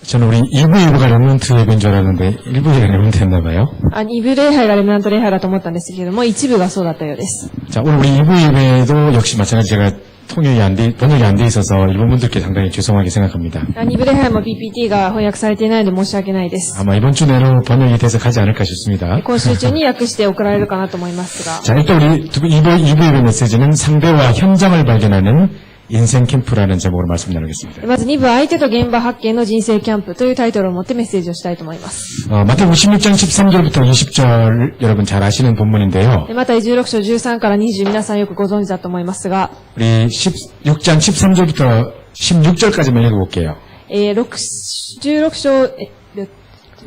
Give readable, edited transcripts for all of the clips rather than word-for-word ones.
저는 우리 2부 예배가 레몬트 예배인 줄 알았는데 1부 예배가 레몬트 했나 봐요. 2部礼拝がレムナント礼拝だと思ったんですけれども、一部がそうだったようです。 자, 오늘 우리 2부 예배도 역시 마찬가지 제가 번역이 안 돼 있어서 일본 분들께 상당히 죄송하게 생각합니다. 2部礼拝も PPT が翻訳されていないので申し訳ないです。 아마 이번 주 내로 번역이 돼서 가지 않을까 싶습니다. 今週中に訳して送られるかなと思いますが。 자, 일단 우리 2부 예배 메시지는 상대와 현장을 발견하는 인생 캠프라는 제목으로 말씀 나누겠습니다. まず2部相手と現場発見の人生キャンプというタイトルを持ってメッセージをしたいと思います。 마태복음 16장 13절부터 20절 여러분 잘 아시는 본문인데요. また16章13から20皆さんよくご存知だと思いますが、 우리 16장 13절부터 16절까지만 읽어볼게요. 16章、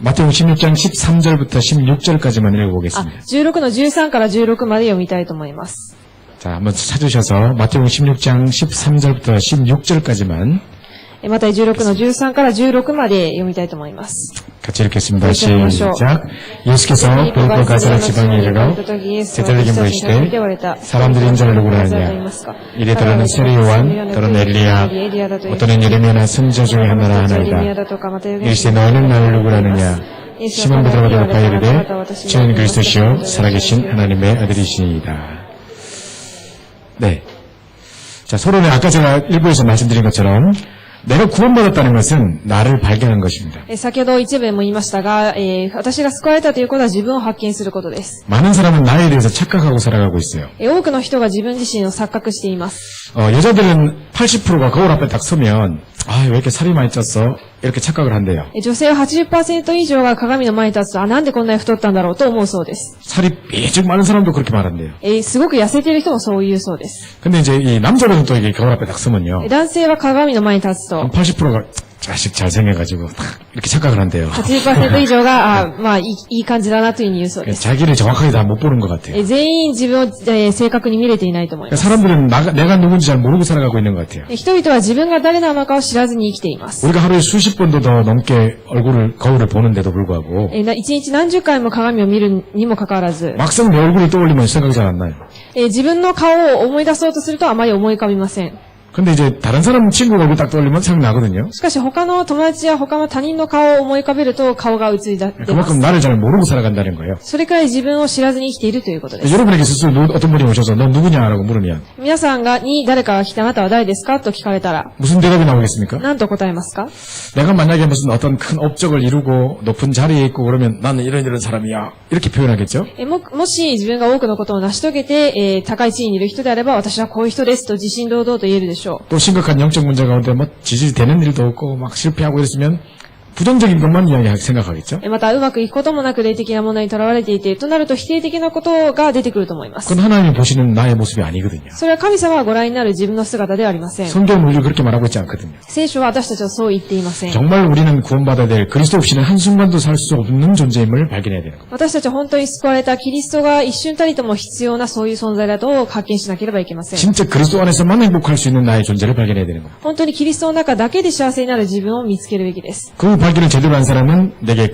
마태복음 16장 13절부터 16절까지만 읽어보겠습니다. 16の13から16まで読みたいと思います。 자, 한번 찾으셔서 마태복음 16장 13절부터 16절까지만 また16の13から16まで読みたいと思います。 같이 읽겠습니다. 시작. 예수께서 보르고 가사라 지방에 이르러 제자들에게 물으시되 사람들이 인자를 누구로 하느냐 이래 더러는 세례 요한 더러는 엘리야 어떠는 예레미야나 선지자 중에 하나라 하나이다. 이르시되 너희는 나를 누구로 하느냐 시몬 베드로가 대답하여 이르되 주는 그리스도시요 살아계신 하나님의 아들이시니이다. 네. 자, 서론에 아까 제가 일부에서 말씀드린 것처럼 내가 구원받았다는 것은 나를 발견한 것입니다. 先ほど一部でも言いましたが、私が救われたということは自分を発見することです。 많은 사람은 나에 대해서 착각하고 살아가고 있어요. 多くの人が自分自身を錯覚しています。 여자들은 80%가 거울 앞에 딱 서면 아, 왜 이렇게 살이 많이 쪘어? 이렇게 착각을 한대요. 女性は 80% 以上が鏡の前に立つと、なんでこんなに太ったんだろうと思うそうです。 살이 삐죽 많은 사람도 그렇게 말한대요. すごく痩せている人もそう言うそうです。 근데 이제 이 남자들은 또 이게 거울 앞에 딱 서면요. 男性は鏡の前に立つと、 80%가 자식 잘생겨가지고 딱 이렇게 착각을 한대요. 80% 以上が、まあいい感じだなというふうに言うそうです。 자기를 정확하게 다 못 보는 것 같아요. 全員自分を正確に見れていないと思います。 사람들은 내가 누군지 잘 모르고 살아가고 있는 것 같아요. 人々は自分が誰なのかを知らずに生きています。 우리가 하루에 수십 번도 더 넘게 거울을 보는데도 불구하고 一日何十回も鏡を見るにもかかわらず、 막상 내 얼굴을 떠올리면 생각이 잘 안 나요. 自分の顔を思い出そうとするとあまり思い浮かびません。 근데 이제 다른 사람 친구 얼굴 딱 떠올리면 생각나거든요. しかし他の友達や他の他人の顔を思い浮かべると顔が映り出ます。 그만큼 나를 잘 모르고 살아간다는 거예요. それくらい自分を知らずに生きているということです。 여러분에게 스스로 어떤 분이 오셔서 너 누구냐라고 물으면 皆さんに誰かが来てあなたは誰ですかと聞かれたら 무슨 대답이 나오겠습니까? 何と答えますか？ 내가 만약에 무슨 어떤 큰 업적을 이루고 높은 자리에 있고 그러면 나는 이런 사람이야 이렇게 표현하겠죠? もし自分が多くのことを成し遂げて、高い地位にいる人であれば私はこういう人ですと自信堂々と言えるでしょう。 또 심각한 영적 문제 가운데 뭐 지질이 되는 일도 없고 막 실패하고 이랬으면 부정적인 것만 생각하겠죠? またうまくいくこともなく霊的な問題にとらわれていてとなると否定的なことが出てくると思います。 그건 하나님이 보시는 나의 모습이 아니거든요. それは神様がご覧になる自分の姿ではありません。 성경은 우리를 그렇게 말하고 있지 않거든요. 聖書は私たちはそう言っていません。 정말 우리는 구원받아야 될 그리스도 없이는 한순간도 살 수 없는 존재임을 발견해야 되는 겁니다. 私たちは本当に救われたキリストが一瞬たりとも必要なそういう存在だと発見しなければいけません。 진짜 그리스도 안에서만 행복할 수 있는 나의 존재를 발견해야 되는 겁니다. 本当にキリストの中だけで幸せになる自分を見つけるべきです。 그 발견을 제대로 한 사람은 내게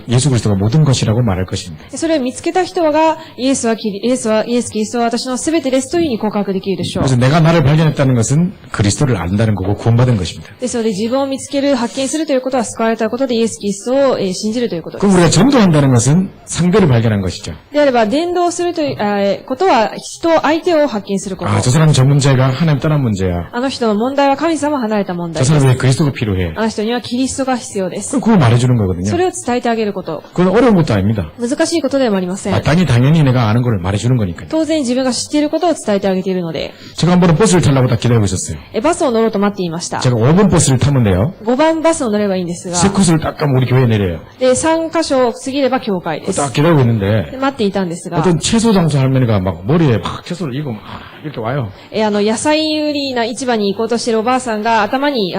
예수 그리스도가 모든 것이라고 말할 것입니다. それを見つけた人がイエスキリストは私の全てですというふうに告白できるでしょう。 그래서 내가 나를 발견했다는 것은 그리스도를 안다는 거고 구원받은 것입니다. ですので自分を見つける、発見するということは救われたことでイエスキリストを信じるということです。 그럼 우리가 전도한다는 것은 상대를 발견한 것이죠. であれば伝道するということは相手を発見すること。 저 사람 저 문제가 하나님 떠난 문제야. あの人の問題は神様離れた問題 저 です。 사람에게 그리스도가 필요해. あの人にはキリストが必要です。 그거 말해주는 거거든요. それを伝えてあげること。 그건 어려운 것도 아닙니다. 難しいことではありません。 당연히 내가 아는 걸 말해주는 거니까요. 当然自分が知っていることを伝えてあげているので。 제가 한 번은 버스를 타려고 딱 기다리고 있었어요. バスを乗ろうと待っていました。 제가 5번 버스를 타면 돼요. 5番バスを乗ればいいんですが。 3코스를 딱 가면 우리 교회에 내려요. で、3カ所過ぎれば教会です。 딱 기다리고 있는데 待っていたんですが。 어떤 채소 장사 할머니가 막 머리에 막 채소를 이고 막 이렇게 와요. 野菜売りな市場に行こうとしているおばあさんが頭に、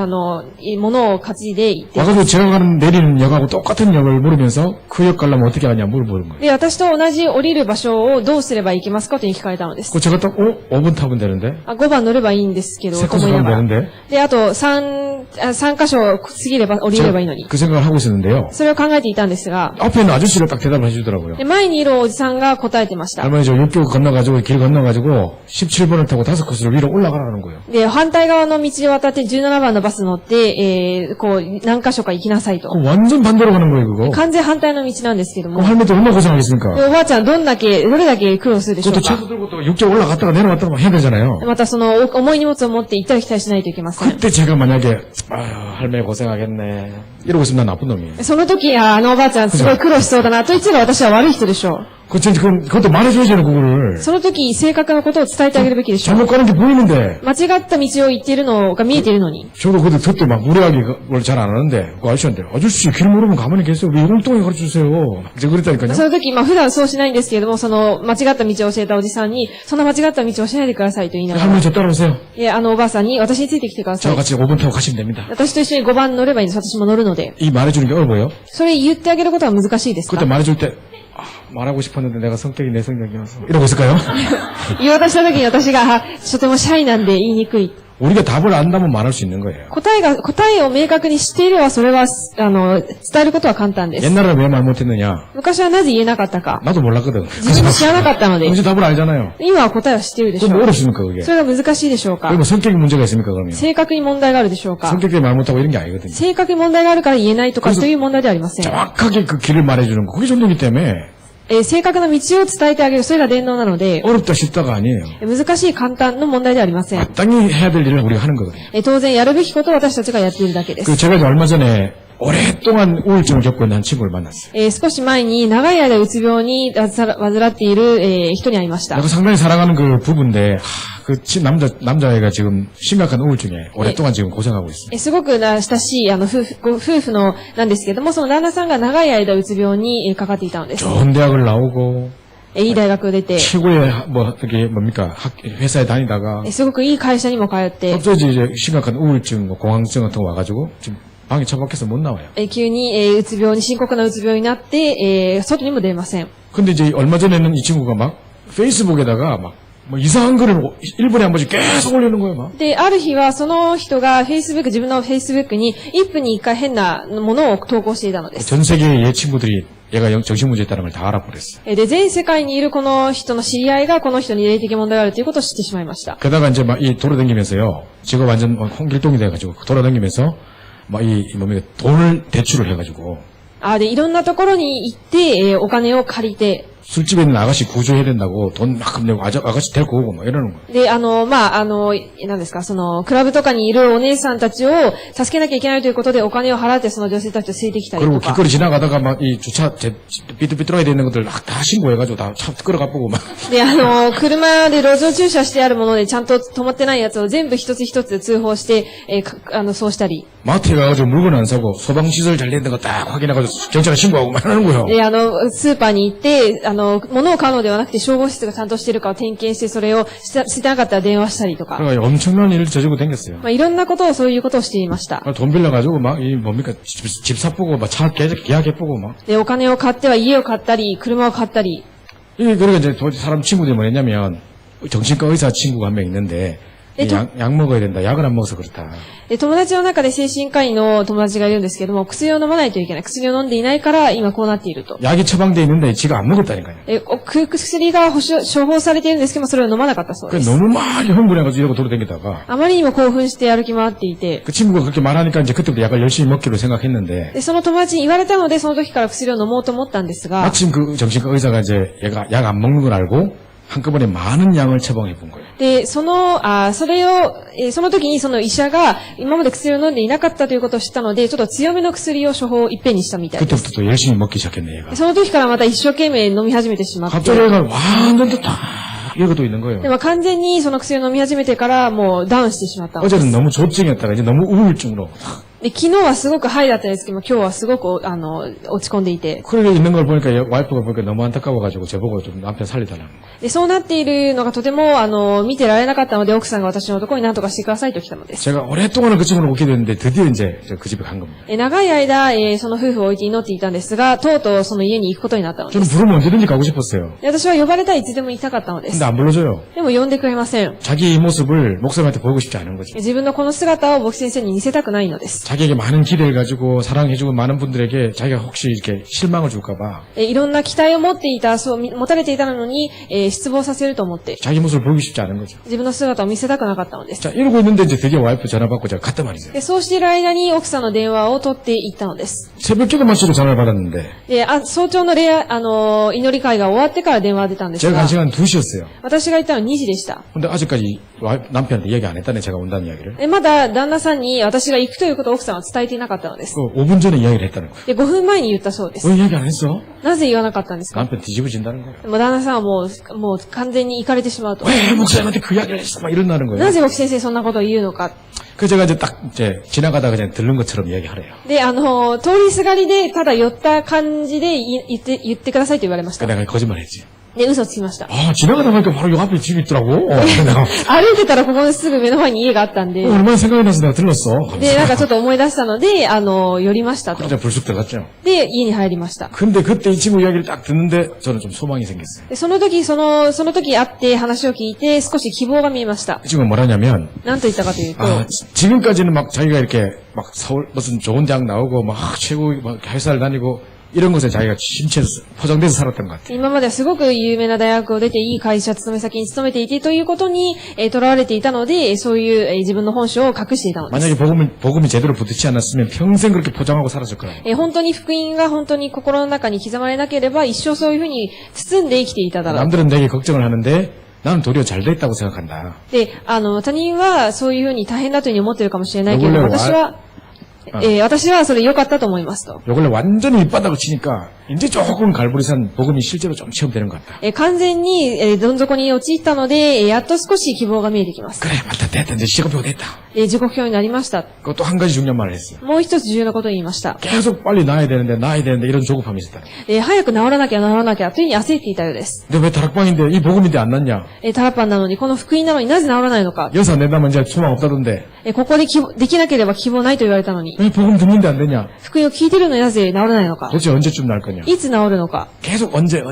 物を担いで行って。 와가지고 제가 내리는 역하고 똑같은 역을 물으면서 그 역 가려면 어떻게 하냐 물어보는 거예요. で、私と同じ降りる場所をどうすれば行けますかという聞かれたのです。 제가 딱 5번 타면 되는데 5番乗ればいいんですけど、 3코스 가면 되는데 で、あと3 3箇所を過ぎれば、降りればいいのに。 그 생각을 하고 있었는데요. それを考えていたんですが、 앞에 있는 아저씨가 딱 대답을 해주더라고요. で前にいるおじさんが答えてました。 할머니 저 육교 건너가지고 길 건너가지고 17번을 타고 5코스를 위로 올라가라는 거예요. で、反対側の道を渡って17番のバス乗って、こう、何箇所か行きなさいと。 그럼 완전 반대로 가는 거예요 그거. 完全反対の道なんですけども。 그럼 할머니도 얼마나 고생하겠습니까? でおばあちゃんどれだけ苦労するでしょう 그것도 か。 차도 들고 또 육교 올라갔다가 내려왔다가 막 해야 되잖아요. またその重い荷物を持って行ったり来たりしないといけません。 그때 제가 만약에 아유 할머니 고생하겠네 이러고 있으면 난 나쁜 놈이에요. その時、あのおばあちゃんすごい苦労しそうだなと言ってたら私は悪い人でしょう。 그것도 말해줘야죠 그거를. その時、正確なことを伝えてあげるべきでしょう。 잘못 가는 게 보이는데 間違った道を行っているのが見えているのに。 저도 그때 막 무례하게 그걸 잘 안 하는데 그 아저씨한테 아저씨 길 모르면 가만히 계세요. 우리 엉뚱하게 가르쳐주세요. 제가 그랬다니까요. その時、普段そうしないんですけれども、その間違った道を教えたおじさんに、そんな間違った道をしないでくださいと言いながら、 할머니 저 따라오세요. あのおばあさんに私についてきてくださ 저와 い。 같이 5번 타고 가시면 됩니다. 私と一緒に5番乗ればいいんです。私も乗るので。 이 말해주는 게 어려워요. それ言ってあげることは難しいですか？ 그때 말해줄 때 말하고 싶었는데 내가 성격이 내 성격이어서 이러고 있을까요? 言おうとした時に私が、とてもシャイなんで言いにくい。 우리가 답을 안다면 말할 수 있는 거예요. 答えを明確にしていれば、それは、伝えることは簡単です。 옛날에 왜 말 못했느냐? 昔はなぜ言えなかったか。 나도 몰랐거든. 自分も知らなかったので。 이제 답을 알잖아요. 今は答えを知っているでしょ 그럼 뭐 う。 어렵습니까 그게? それが難しいでしょうか。 그리고 성격이 문제가 있습니까 그러면? 性格に問題があるでしょうか。 성격 때문에 말 못하고 이런 게 아니거든요. 性格に問題があるから言えないとか、そういう問題ではありません。 정확하게 그 길을 말해주는 거 그게 전도기 때문에 正確な道を伝えてあげる、それが伝道なので、 어렵다 쉽다가 아니에요. 難しい簡単の問題ではありません。 마땅히 해야 될 일을 우리가 하는 거거든요. 当然やるべきことを私たちがやっているだけです。 그 제가 이제 얼마 전에 오랫동안 우울증을 겪고 있는 한 친구를 만났어요. 少し前に長い間うつ病に患っている、人に会いました。 내가 상당히 사랑하는 그 부부인데 남자애가 지금 심각한 우울증에 오랫동안 지금 고생하고 있어요. すごく親しい夫婦のなんですけども、その旦那さんが長い間うつ病にかかっていたのです。 좋은 대학을 나오고 いい大学を出て、 최고의 회사에 다니다가 すごくいい会社にも通って、 갑자기 이제 심각한 우울증, 공황증 같은 거 와가지고 지금 방에 처박혀서 못 나와요. 急に、うつ病に、深刻なうつ病になって、外にも出ません。 근데 이제 얼마 전에는 이 친구가 막 페이스북에다가 막 뭐 이상한 글을 1분에 한 번씩 계속 올리는 거예요, 막. で、ある日はその人が自分のFacebookに1分に1回変なものを投稿していたのです。 전 세계의 얘 친구들이 얘가 정신문제 있다는 걸 다 알아버렸어요. で、全世界にいるこの人の知り合いがこの人に霊的問題があるということを知ってしまいました。 게다가 이제 막 이 돌아다니면서요. 제가 완전 홍길동이 돼가지고 돌아다니면서 막 돈을 대출을 해가지고. で、いろんなところに行って、お金を借りて、 술집에 있는 아가씨 구조해야 된다고 돈 막 내고 아가씨 데리고 오고 막 이러는 거예요. で、何ですか、クラブとかにいるお姉さんたちを助けなきゃいけないということでお金を払ってその女性たちを連れてきたり 그리고 とか。 길거리 지나가다가 막 이 주차 삐뚤삐뚤하게 돼 있는 것들 다 신고해가지고 다 차 끌어가 보고 막. で、車で路上駐車してあるものでちゃんと止まってないやつを全部一つ一つ通報して、そうしたり。 마트에 가가지고 물건 안 사고 소방시설 잘 되는 거 딱 확인해가지고 경찰에 신고하고 막 하는 거예요. で、スーパーに行って、物を買うのではなくて消防室がちゃんとしてるかを点検して、それをしてなかったら電話したりとか。 그러니까 엄청난 일을 저지르고 댕겼어요. いろんなことをそういうことをしていました。 돈 빌려가지고 막 집 사보고 막 차 계약해보고 막. で、お金を買っては家を買ったり、車を買ったり。 그러니까 이제 사람 친구들이 뭐랬냐면 정신과 의사 친구가 한 명 있는데 약 먹어야 된다. 약을 안 먹어서 그렇다. で、友達の中で精神科医の友達がいるんですけども、薬を飲まないといけない。薬を飲んでいないから今こうなっていると。 약이 처방돼 있는데 지가 안 먹었다니까요. 薬が処方されているんですけども、それを飲まなかったそうです。 너무 많이 흥분해가지고 이러고 돌아다니다가 あまりにも興奮して歩き回っていて。 그 친구가 그렇게 말하니까 이제 그때부터 약을 열심히 먹기로 생각했는데 で、その友達に言われたので、その時から薬を飲もうと思ったんですが。 마침 그 정신과 의사가 이제 얘가 약 안 먹는 걸 알고 한꺼번에 많은 양을 처방해 본 거예요. で、その時にその医者が今まで薬を飲んでいなかったということを知ったので、ちょっと強めの薬を処方をいっぺんにしたみたいです。 그때부터 또 열심히 먹기 시작했네, 얘가. その時からまた一生懸命飲み始めてしまって。 갑자기 얘가 완전 또 다 이러고 있는 거예요. でも完全にその薬を飲み始めてからもうダウンしてしまった。 어제는 너무 조증이었다가 이제 너무 우울증으로 で、昨日はすごくハイだったんですけども、今日はすごく、落ち込んでいて。 그러고 있는 걸 보니까 와이프가 보니까 너무 안타까워가지고 저보고 좀 남편 살리달라는 거예요. で、そうなっているのがとても、見てられなかったので、奥さんが私のところに何とかしてくださいと来たのです。 제가 오랫동안은 그 집으로 오게 됐는데 드디어 이제 그 집에 간 겁니다. 長い間、その夫婦を置いて祈っていたんですが、とうとうその家に行くことになったので 저는 す。 부르면 언제든지 가고 싶었어요. で私は呼ばれたらいつでも行きたかったので 근데 す。 안 불러줘요. でも呼んでくれません。 자기 이 모습을 목사님한테 보이고 싶지 않은 거죠. 自分のこの姿を牧師先生に見せたくないのです。 자기에게 많은 기대를 가지고 사랑해주고 많은 분들에게 자기가 혹시 이렇게 실망을 줄까봐 いろんな期待を持っていた、持たれていたのに、失望させると思って、 자기 모습을 보이고 싶지 않은 거죠. 自分の姿を見せたくなかったのです。 자, 이러고 있는데 이제 드디어 와이프 전화 받고 제가 갔단 말이죠. で、そうしている間に奥さんの電話を取っていったのです。 새벽 기도 마치고 전화를 받았는데 で、早朝の祈り会が終わってから電話が出たんです 제가 が 간 、 시간 2시였어요. 私が行ったのは2時でした。 근데 아직까지 남편한테 얘기 안 했다네, 제가 온다는 이야기를. で、まだ旦那さんに私が行くということを奥さんは伝えていなかったのです。 그 5분 전에 이야기를 했다는 거예요. で、5分前に言ったそうです。 왜 이야기 안 했어? なぜ言わなかったんですか？ 남편 뒤집어진다는 거예요. でも旦那さんはもう完全に行かれてしまうと。 왜 목사님한테 그 이야기를 했어? 막 이런다는 거예요. なぜ牧師先生そんなことを言うのか。 그 제가 이제 딱 이제 지나가다가 그냥 들른 것처럼 이야기하래요. で、通りすがりで、ただ寄った感じで言ってくださいと言われまし 그 た。 내가 거짓말했지. で、嘘つきました。 아 지나가다 보니까 바로 요 앞에 집이 있더라고. 내가 歩いてたらここすぐ目の前に家があったんで、 얼마나 생각이 나서 내가 들렀어. で、なんかちょっと思い出したので、寄りましたと。 그래서 불쑥 들어갔죠. で、家に入りました。 근데 그때 이 친구 이야기를 딱 듣는데 저는 좀 소망이 생겼어요. で、その時会って話を聞いて少し希望が見えました。 이 친구가 뭐라냐면 何と言ったかというと、 지금까지는 막 자기가 이렇게 막 서울 무슨 좋은 대학 나오고 막 최고 막 회사를 다니고 이런 것에 자기가 심취해서 포장돼서 살았던 것 같아요. 今まではすごく有名な大学を出ていい会社、勤め先に勤めていてということに、囚われていたので、そういう、自分の本性を隠していたのです。 만약에 복음이 제대로 붙지 않았으면 평생 그렇게 포장하고 살았을 거예요. 本当に福音が本当に心の中に刻まれなければ、一生そういうふうに包んで生きていただろう。 남들은 되게 걱정을 하는데 나는 도리어 잘 됐다고 생각한다. で、他人はそういうふうに大変だというふうに思っているかもしれないけれど、 私はそれ良かったと思いますと。 요걸로 완전히 밑바닥을 치니까 이제 조금 갈보리산 복음이 실제로 좀 체험되는 것 같다. 完全に、どん底に陥ったので、やっと少し希望が見えてきます。 그래 맞다 됐다 이제 시급표가 됐다. 時刻表になりました。 그것도 한 가지 중요한 말을 했어요. もう一つ重要なことを言いました。 계속 빨리 나아야 되는데 이런 조급함이 있었다. 早く治らなきゃというふうに焦っていたようです。 근데 왜 다락방인데 이 복음인데 안 났냐? タラパンなのに、この福音なのになぜ治らないのか。 여기서 안 된다면 이제 소망 없다던데 ここでできなければ希望ないと言われたのに、 왜 복음 듣는데 안 되냐? 福音を聞いてるのになぜ治らないのか。 도대체 언제쯤 날 거냐? いつ治るのか。 계속 언제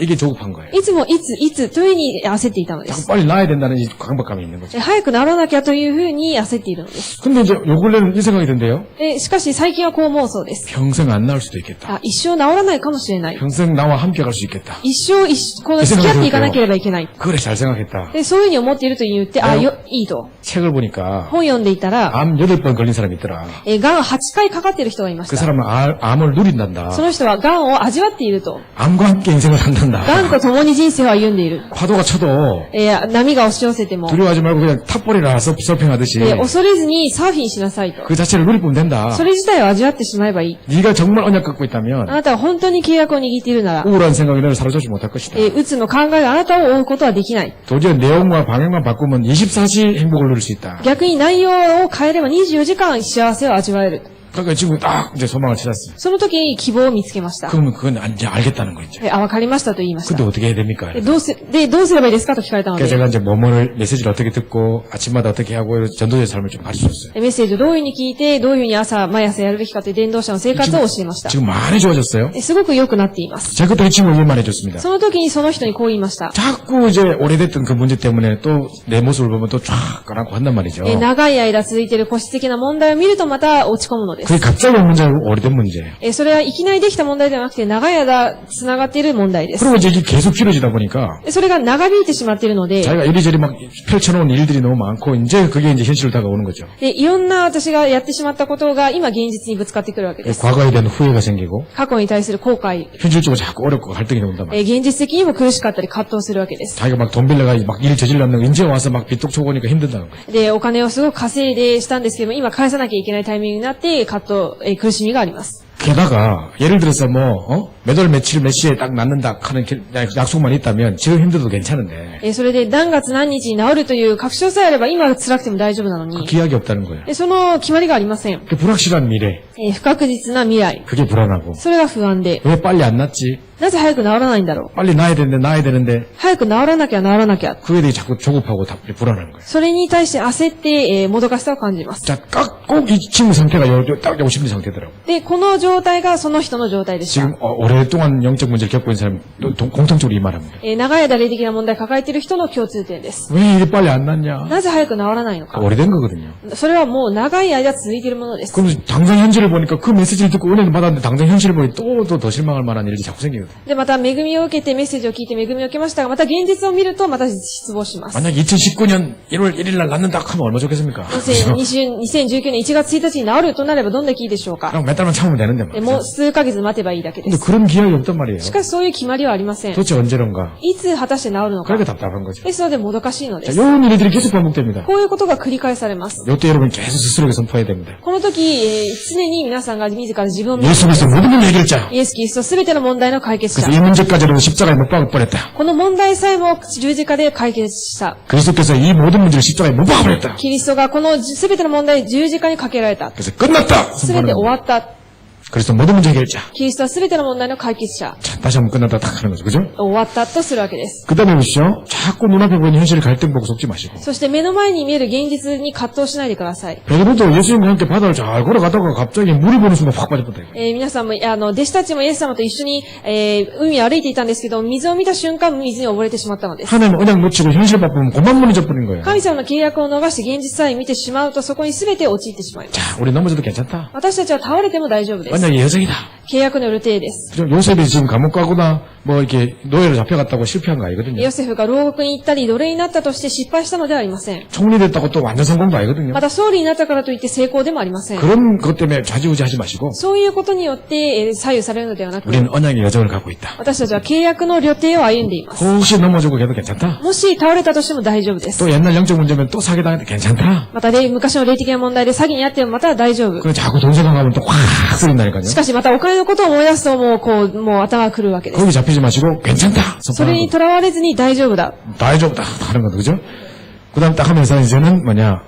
이게 조급한 거예요. いつもいつというふうに焦っていたので 자꾸 す。 빨리 나아야 된다는 이 강박감이 있는 거죠. 早く治らなきゃというふうに焦っているのです。 근데 이제 요 근래는 이 생각이 든대요. しかし最近はこう妄想です。 평생 안 나올 수도 있겠다. 一生治らないかもしれない。 평생 나와 함께 갈 수 있겠다. 一生この付き合っていかなければいけない。 그래 잘 생각했다. で、そういうふうに思っていると言って、いいと。 책을 보니까 本読んでいたら、 암 8번 걸린 사람이 있더라. 癌8回かかっている人がいまし 그 た。 사람은 암을 누린단다. その人は癌を味わっていると。 암과 함께 인생을 산단다. 癌と共に人生を歩んでいる。 파도가 쳐도 波が押し寄せても、 두려워하지 말고 그냥 탑볼이라 서핑하듯이 恐れずに사ーフィンしなさいと。 그 자체를 누리면 된다. それ自体を味わってしまえばいい。 네가 정말 언약 갖고 あ 있다면 なたは本当に契約を握っているなら、 우울한 생각이 너를 사로잡지 못할 것이다. うつの考えがあなたを追うことはできない。 도저히 내용과 방향만 바꾸면 24시 행복을 누릴 수 있다. 逆に内容を変えれば24時間幸せを味わえる。 그러니까 지금 딱 이제 소망을 찾았어요. その時に希望を見つけました。 그러면 그건 이제 알겠다는 거 이제. わかりましたと言いまし 근데 た。 어떻게 해야 됩니까? どうすればいいですかと聞かれたの 그래서 で、 제가 이제 메시지를 어떻게 듣고 아침마다 어떻게 하고 이런 전도자의 삶을 좀 가르쳐줬어요. メッセージをどういうふうに聞いて、どういうふうに毎朝やるべきかという伝道者の生活を教えました。 지금 많이 좋아졌어요. すごく良くなっています。 제가 그때 이 친구 얘기만 해줬습니다. その時にその人にこう言いました。 자꾸 이제 오래됐던 그 문제 때문에 또 내 모습을 보면 또 쫙 가라고 한단 말이죠. 長い間続いている個室的な問題を見るとまた落ち込むのです。 그게 갑자기 온 문제고 오래된 문제예요. それはいきなりできた問題ではなくて長い間繋がっている問題です。 그리고 이제 이게 계속 길어지다 보니까 それが長引いてしまっているので、 자기가 이리저리 막 펼쳐놓은 일들이 너무 많고 이제 그게 이제 현실로 다가오는 거죠. いろんな私がやってしまったことが今現実にぶつかってくるわけです。 과거에 대한 후회가 생기고 過去に対する後悔、 현실적으로 자꾸 어렵고 갈등이 온단 말이에요. 現実的にも苦しかったり葛藤するわけです。 자기가 막 돈 빌려가 막 일 저질렀는데 이제 와서 막 빚독 초고니까 힘든다는 거예요. で、お金をすごく稼いでしたんですけども、今返さなきゃいけないタイミングになって苦しみがあります。 게다가 예를 들어서 뭐 매달 며칠 몇 시에 딱 낫는다 하는 약속만 있다면 지금 힘들어도 괜찮은데 それで何月何日に治るという確証さえあれば今辛くても大丈夫なの 그 に、 기약이 없다는 거예요. その決まりがありません。 그 불확실한 미래, 不確実な未来。 그게 불안하고 それが不安で、 왜 빨리 안 낫지? なぜ早く治らないんだろう。 빨리 나야 되는데 早く治らなきゃ治らなきゃ。 그에 대해 자꾸 조급하고 불안한 거예요. それに対して焦って、もどかしさを感じます。 자, 꼭 이 친구 상태가 딱 요심리 상태더라고. で、この状態がその人の状態でした。 지금 오랫동안 영적 문제를 겪고 있는 사람 공통적으로 이 말합니다. 長い間霊的な問題を抱えている人の共通点です。 왜 이리 빨리 안 낫냐? なぜ早く治らないのか。 오래된 거거든요. それはもう長い間続いているものです。 그럼 당장 현실을 보니까 그 메시지를 듣고 은혜를 받았는데 당장 현실을 보니 또 더 실망할 만한 일이 자꾸 생기거든요. で、また恵みを受けてメッセージを聞いて恵みを受けましたが、また現実を見るとまた失望します。 만약 2019년 1월 1일 날 낫는다 하면 얼마나 좋겠습니까? 2019年1月1日に治るとなればどんだけいいでしょうか。 그럼 몇 달만 참으면 되는데 もう数ヶ月待てばいいだけで 근데 す。 그런 기약이 없단 말이에요. しかしそういう決まりはありません。 도대체 언제론가? いつ果たして治るのか。 그러니까 답답한 거죠. ですのでもどかしいので 자, す。 이런 일들이 계속 반복됩니다. こういうことが繰り返されます。 이때 여러분 계속 스스로에게 선포해야 됩니다. この時、常に皆さんが自ら自分を見て 예수 그리스도 모든 걸 해결자. イエス・キリストすべての問題の解決者 그래서 。이 문제까지는 십자가에 못 박아버렸다. この問題さえも十字架で解決した。 그리스도께서 이 모든 문제를 십자가에 못 박아버렸다. キリストがこのすべての問題十字架にかけられた。 그래서 끝났다. すべて終わった。 그리스도 모든 문제 해결자. キリストはすべての問題の解決者。 자, 다시 한번 끝났다 딱 하는 거죠. 그죠? 終わったとするわけです。 그 다음에 보시죠. 자꾸 눈앞에 보이는 현실을 갈등 보고 속지 마시고. そして目の前に見える現実に葛藤しないでください。 베드로도 예수님과 함께 바다를 잘 걸어가다가 갑자기 물이 보는 순간 확 빠져버렸다. 皆さんも、弟子たちもイエス様と一緒に、海を歩いていたんですけど、水を見た瞬間、水に溺れてしまったのです。 하나님 언약 놓치고 현실 바쁘면 고만 무너져 버린 거예요. 神様の契約を逃して現実さえ見てしまうと、そこに全て陥ってしまいます。 자, 우리 넘어져도 괜찮다. 私たちは倒れても大丈夫です。 언약의 여정이다. 契約の予定です。 그죠? 요셉이 지금 감옥 가거나 뭐 이렇게 노예로 잡혀갔다고 실패한 거 아니거든요. ヨセフが牢獄に行ったり、奴隷になったとして失敗したのではありません。 총리됐다고 또 완전 성공도 아니거든요. また総理になったからといって成功でもありません。 그런 것 때문에 좌지우지하지 마시고 そういうことによって左右されるのではなく、 우리는 언약의 여정을 갖고 있다. 私たちは契約の旅程を歩んでいます。 혹시 넘어지고 걔도 괜찮다. もし倒れたとしても大丈夫です。 또 옛날 영적 문제면 또 사기당해도 괜찮다. また昔の霊的な問題で詐欺にあってもまた大丈夫。 그럼 자꾸 돈 생각하면 또 확 쏠린다니까요. しかしまたお金のことを思い出すともう頭が来るわけです。 거기 잡히지 마시고 괜찮다. それにとらわれずに大丈夫だ。 다이조부다 하는 거죠. 그죠? 그 다음 딱 하면서 이제는 뭐냐.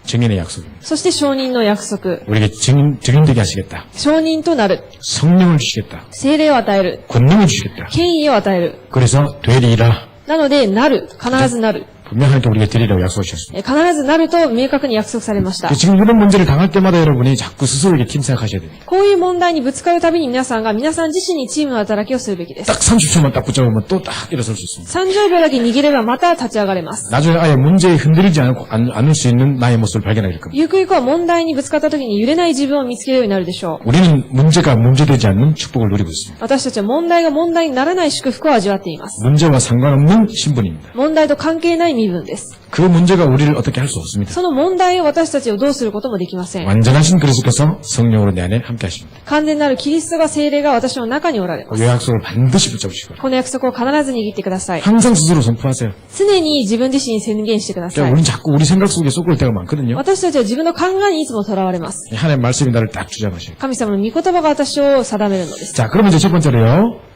증인의 약속입니다. そして証人の約束。 우리에게 증인되게 하시겠다. 証人となる。 성령을 주시겠다. 聖霊を与える。 권능을 주시겠다. 権威を与える。 그래서 되리라. なので、なる。必ずなる。 분명 하나님께 우리가 드리라고 약속하셨습니다. 必ずなると明確に約束されました。 지금 이런 문제를 당할 때마다 여러분이 자꾸 스스로에게 팀 생각하셔야 됩니다. こういう問題にぶつかるたびに皆さん自身にチームの働きをするべきです。 딱 30초만 딱 붙잡으면 또 딱 일어설 수 있습니다. 30秒だけ握ればまた立ち上がれます。 나중에 아예 문제에 흔들리지 않을 수 있는 나의 모습을 발견하게 될 겁니다. ゆくゆくは問題にぶつかった時に揺れない自分を見つけるようになるでしょう。 우리는 문제가 문제되지 않는 축복을 누리고 있습니다. 私たちは問題が問題にならない祝福を味わっています。 문제와 상관없는 신분입니다. 問題と関係ない身分です。 그 문제가 우리를 어떻게 할 수 없습니다. その問題を私たちをどうすることもできません。 완전하신 그리스도께서 성령으로 내 안에 함께 하십니다. 完全なるキリストが聖霊が私の中におられます。 이 약속을 반드시 붙잡으시고 この約束を必ず握ってください。 항상 스스로 선포하세요. 常に自分自身に宣言してくださ 그러니까 い。 우리는 자꾸 우리 생각 속에 쏟을 때가 많거든요. 私たちは自分の考えにいつもとらわれます。 하나님 말씀이 나를 딱 주장하셔요. 神様の御言葉が私を定めるのです。 자, 그러면 이제 첫 번째로요.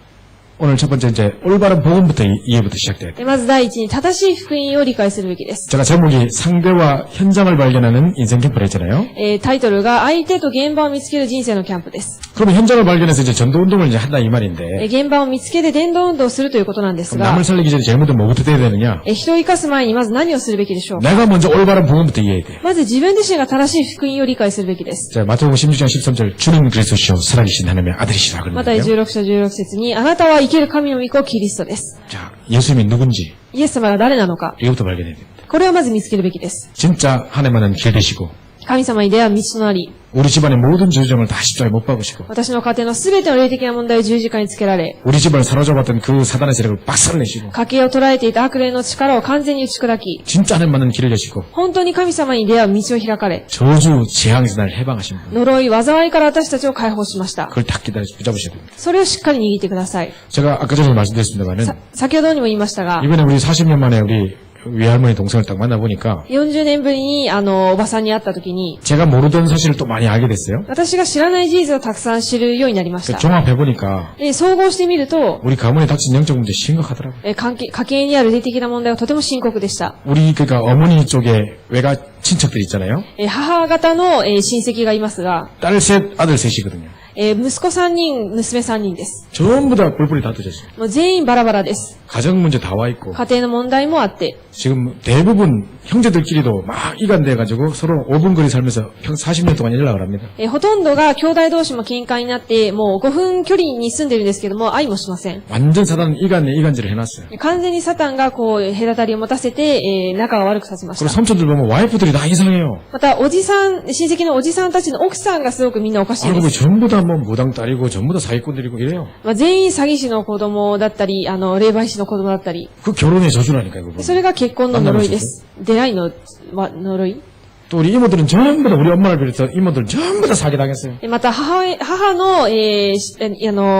오늘 첫 번째 이제 올바른 복음부터 이해부터 시작돼야 돼요. まず第一に正しい福音を理解するべきです。 제가 제목이 상대와 현장을 발견하는 인생 캠프를 했잖아요. タイトルが相手と現場を見つける人生のキャンプです。 그러면 현장을 발견해서 이제 전도 운동을 이제 한다 이 말인데 現場を見つけて伝道運動をするということなんですが、 남을 살리기 전에 제일 먼저 뭐부터 돼야 되느냐? 人を生かす前にまず何をするべきでしょうか。 내가 먼저 올바른 복음부터 이해해야 돼요. まず自分自身が正しい福音を理解するべきです。 자, 마태복음 16장 13절 주는 그리스도시요 살아계신 하나님의 아들이시라 また 그러는데요. 16章16節に、あなたは生ける神の御子キリストです。 자, 예수님이 누군지 イエス様が誰なのか、 이것부터 발견해야 됩니다. これをまず見つけるべきです。 진짜 하나님만은 길 되시고 神様に出会う道となり、 우리 집안의 모든 주정을 다 십자가에 못 박으시고 私の家庭のすべての霊的な問題を十字架につけられ、 우리 집을 사로잡았던 그 사단의 세력을 박살내시고 家計を捉えていた悪霊の力を完全に打ち砕き、 진짜 하나님만은 길을 여시고 本当に神様に出会う道を開かれ、 저주 재앙에서 나를 해방하신 분 呪い、災いから私たちを解放しました。 그걸 딱 붙잡으셔야 됩니다. それをしっかり握ってください。 제가 아까 전에 말씀드렸습니다만은 先ほどにも言いましたが、 이번에 우리 40년 만에 우리 외할머니 동생을 딱 만나보니까 40年ぶりに、おばさんに会った時に、 제가 모르던 사실을 또 많이 알게 됐어요. 私が知らない事実をたくさん知るようになりまし 그 た。 종합해보니까 総合してみると、 우리 가문에 닥친 영적 문제 심각하더라고요. 家計にある霊的な問題はとても深刻でした。 우리 그러니까 어머니 쪽에 외가 친척들 있잖아요. 母方の、親戚がいますが、 딸 셋, 아들 셋이거든요. 息子3人、娘3人です。 전부 다 뿔뿔이 다 터졌어요. もう全員バラバラです。 가정 문제 다 와 있고 家庭の問題もあって、 지금 대부분 형제들끼리도 막 이간돼가지고 서로 5분 거리 살면서 40년 동안 연락을 합니다. ほとんどが兄弟同士も喧嘩になって、もう5分距離に住んでるんですけども、愛もしません。 완전 사단은 이간질을 해놨어요. 完全にサタンがこう、隔たりを持たせて、仲を悪くさせまし 그리고 た。 삼촌들 보면 와이프들이 다 이상해요. また、親戚のおじさんたちの奥さんがすごくみんなおかしい 알고 で 보면 す。 전부 다 뭐 무당 딸이고 전부 다 사기꾼들이고 이래요. 全員詐欺師の子供だったり、霊媒師の子供だったり、 그 결혼의 저주라니까 이거 보면. それが結婚の呪いです。出会いの呪い。 또 우리 이모들은 전부 다 우리 엄마를 비롯해서 이모들 전부 다 사기당했어요. また母の、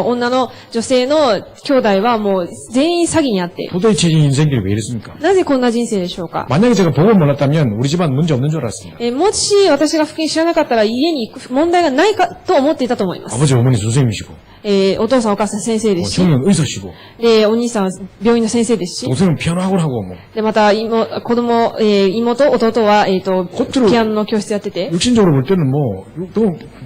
女の女性の兄弟はもう全員詐欺にあって、 도대체 이 인생들이 왜 이랬습니까? なぜこんな人生でしょうか。 만약에 제가 복을 몰랐다면 우리 집안 문제 없는 줄 알았습니다. もし私が福音知らなかったら家に問題がないかと思っていたと思います。 아버지 어머니 선생님이시고 お父さんお母さん先生ですし、 형은 의사시고 で、お兄さんは病院の先生ですし、 동생은 피아노 학원 하고 뭐 で、また妹、弟は、ピアノの教室やってて、 육신적으로 볼 때는 뭐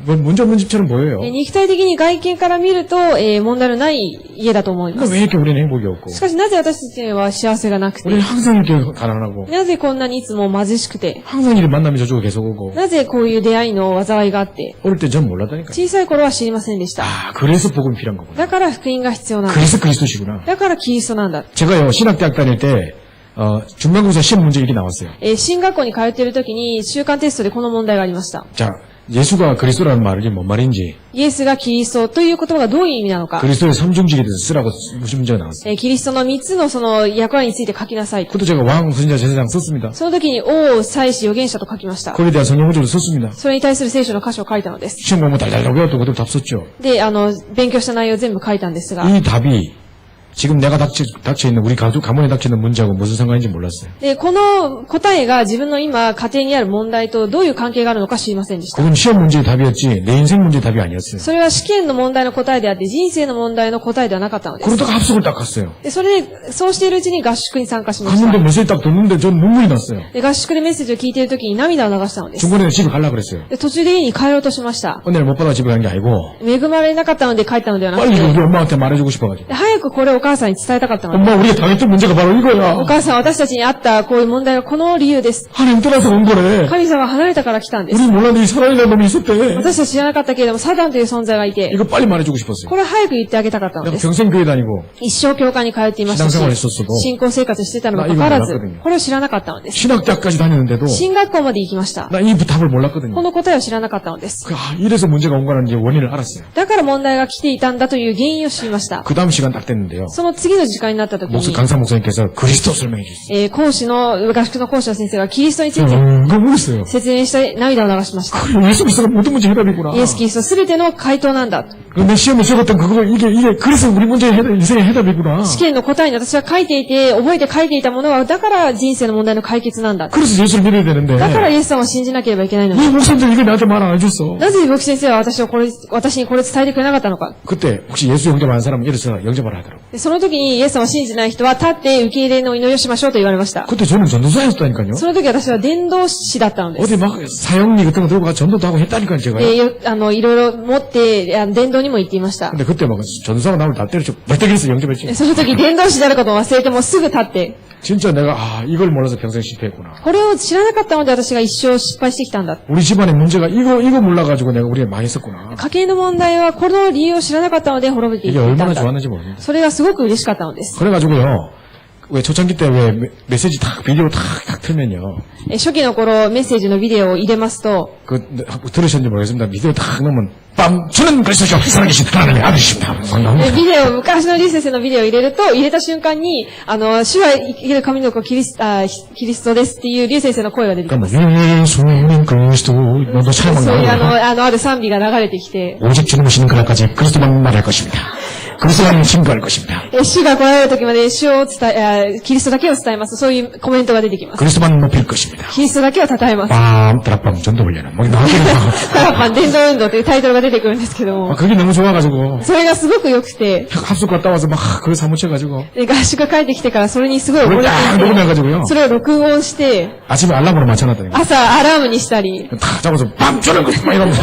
문제 없는 집처럼 보여요. 肉体的に外見から見ると、問題のない家だと思いま 그러니까 す。 왜 이렇게 우리는 행복이 없고 しかしなぜ私たちは幸せがなくて、 우리는 항상 이렇게 가난하고 なぜこんなにいつも貧しくて、 항상 이런 만남이 저주가 계속 오고 なぜこういう出会いの災いがあって、 어릴 때 전 몰랐다니까요. 小さい頃は知りませんでした。 아 그래서 복음이 필요한 거구나. だから福音が必要なんだ。 그래서 그리스도시구나. だからキリストなんだ。 제가요 신학대학 다닐 때 중간고사 시험 문제 이렇게 나왔어요. 進学校に通っている時に中間テストでこの問題がありました。 자 예수가 그리스도라는 말이 뭔 말인지 イエスがキリストという言葉がどういう意味なのか。 그리스도의 삼중직에 대해서 쓰라고 무슨 문제가 나왔어요. キリストの3つのその役割について書きなさい。 그것도 제가 왕, 선지자, 제사장 썼습니다. その時に王、祭司、預言者と書きました。 거기에 대한 성경 구절을 썼습니다. それに対する聖書の箇所を書いたのです。 시험 공부 달달달 배웠던 것들 답 썼죠. で、勉強した内容を全部書いたんですが、 이 답이 지금 내가 닥쳐있는 우리 가문에 닥쳐있는 문제하고 무슨 상관인지 몰랐어요. で、この答えが自分の今家庭にある問題とどういう関係があるのか知りませんでした。 그건 시험 문제의 답이었지 내 인생 문제의 답이 아니었어요. それは試験の問題の答えであって人生の問題の答えではなかったのです。 그러다가 합숙을 딱 갔어요. で、それで、そうしているうちに合宿に参加しまし 갔는데 た。 메시지 딱 듣는데 전 눈물이 났어요. で、合宿でメッセージを聞いている時に涙を流したのです。 중간에 집에 가려고 그랬어요. で、途中で家に帰ろうとしました。 은혜를 못 받아 집에 간 게 아니고 恵まれなかったので帰ったのではなく 빨리 て、 우리 엄마한테 말해주고 싶어가지고 で早くこれをお母さんに伝えたかったので、 엄마 우리가 당했던 문제가 바로 이거야. お母さん私たちにあったこういう問題はこの理由です。 하나님 떠나서 온 거래. 神様が離れたから来たんです。 우리 몰랐는데 이 사랑이라는 놈이 있었대. 私たち知らなかったけれども、サタンという存在がいて、 이거 빨리 말해주고 싶었어요. これを早く言ってあげたかったの 내가 です。 평생 교회 다니고 一生教会に通っていましたし 신앙생활했었어도 、信仰生活してたのにもかかわらず、これを知らなかったのです。 신학대학까지 다녔는데도 進学校まで行きました。 나 이 답을 몰랐거든요. この答えを知らなかったのです。 이래서 문제가 온 거라는 이제 원인을 알았어요. だから問題が来ていたんだという原因を知りました。 그 다음 시간 딱 됐는데요. その次の時間になった時に、 강사 목사님께서 그리스도 설명해 주셨어요. 合宿の講師の先生がキリストについて 너무 울었어요. 説明して涙を流しました。 그래, 예수 그리스도가 모든 문제 해답이구나. イエス・キリストすべての回答なんだ。 내 시험에 적었던 그거 이게 그래서 우리 문제의 인생의 해답이구나. 試験の答えに私は書いていて、覚えて書いていたものは、だから人生の問題の解決なんだ。 그래서 예수를 믿어야 되는데 だからイエス様を信じなければいけないの 왜 に。 목사님들 이거 나한테 말 안 해줬어? なぜ牧師先生は私にこれ伝えてくれなかったのか。 그때 혹시 예수 영접하는 사람은 이래서 영접하라 하더라고. でその時にイエス様を信じない人は立って受け入れの祈りをしましょうと言われました。 그때 저는 전도사였다니까요. その時私は伝道師だったのです 어디 막 사형리 같은 거 들고 가서 전도도 하고 했다니까요, 제가. で、いろいろ持って伝道にも行っていました。 근데 그때 막 전도사가 나를 다 때려쳐 벌떡이서 영접했지. でその時伝道師であることを忘れてもうすぐ立って、 진짜 내가 이걸 몰라서 평생 실패했구나. これを知らなかったので私が一生失敗してきたんだ。 우리 집안의 문제가 이거 몰라가지고 우리가 망했었구나. 家計の問題はこの理由を知らなかったので滅びてい 이게 ったん 얼마나 だ。 좋았는지 모릅니다. それがすごく嬉しかったのです。 그래가지고요. 왜 초창기 때 왜 메시지 비디오 탁 틀면요. 初期の頃メッセージのビデオを入れますと、 들으셨는지 모르겠습니다. 비디오 탁 넣으면 저는 그리스도죠. 살아계신 하나님의 아들이십니다. ビデオ、昔のリー先生のビデオを入れると、入れた瞬間に、主は生きる神の子キリストですっていうリー先生の声が出てきます。そういう예수님 그리스도 너도 사랑을 ある賛美が流れてきて、 오직 주님 오시는 그날까지 그리스도만 말할 것입니다. 그리스도만 신고할 것입니다. 主が来られる時まで主をキリストだけを伝えます。そういうコメントが出てきます。 그리스도만 높일 것입니다. キリストだけを称えます。 빰, 드랍밤 전도훈련. 뭐 나오기는 タラパン伝道運動というタイトルが出てくるんですけども、 그게 너무 좋아가지고 それがすごく良くて、 합숙 갔다 와서 막 그걸 사무쳐가지고 で合宿帰ってきてからそれにすごい 그걸 覚 딱 えていて、 녹음해가지고요. それを録音して、 아침에 알람으로 맞춰놨다니까. 朝アラームにしたり、 다 잡아서 빰 저런 거막 이러면서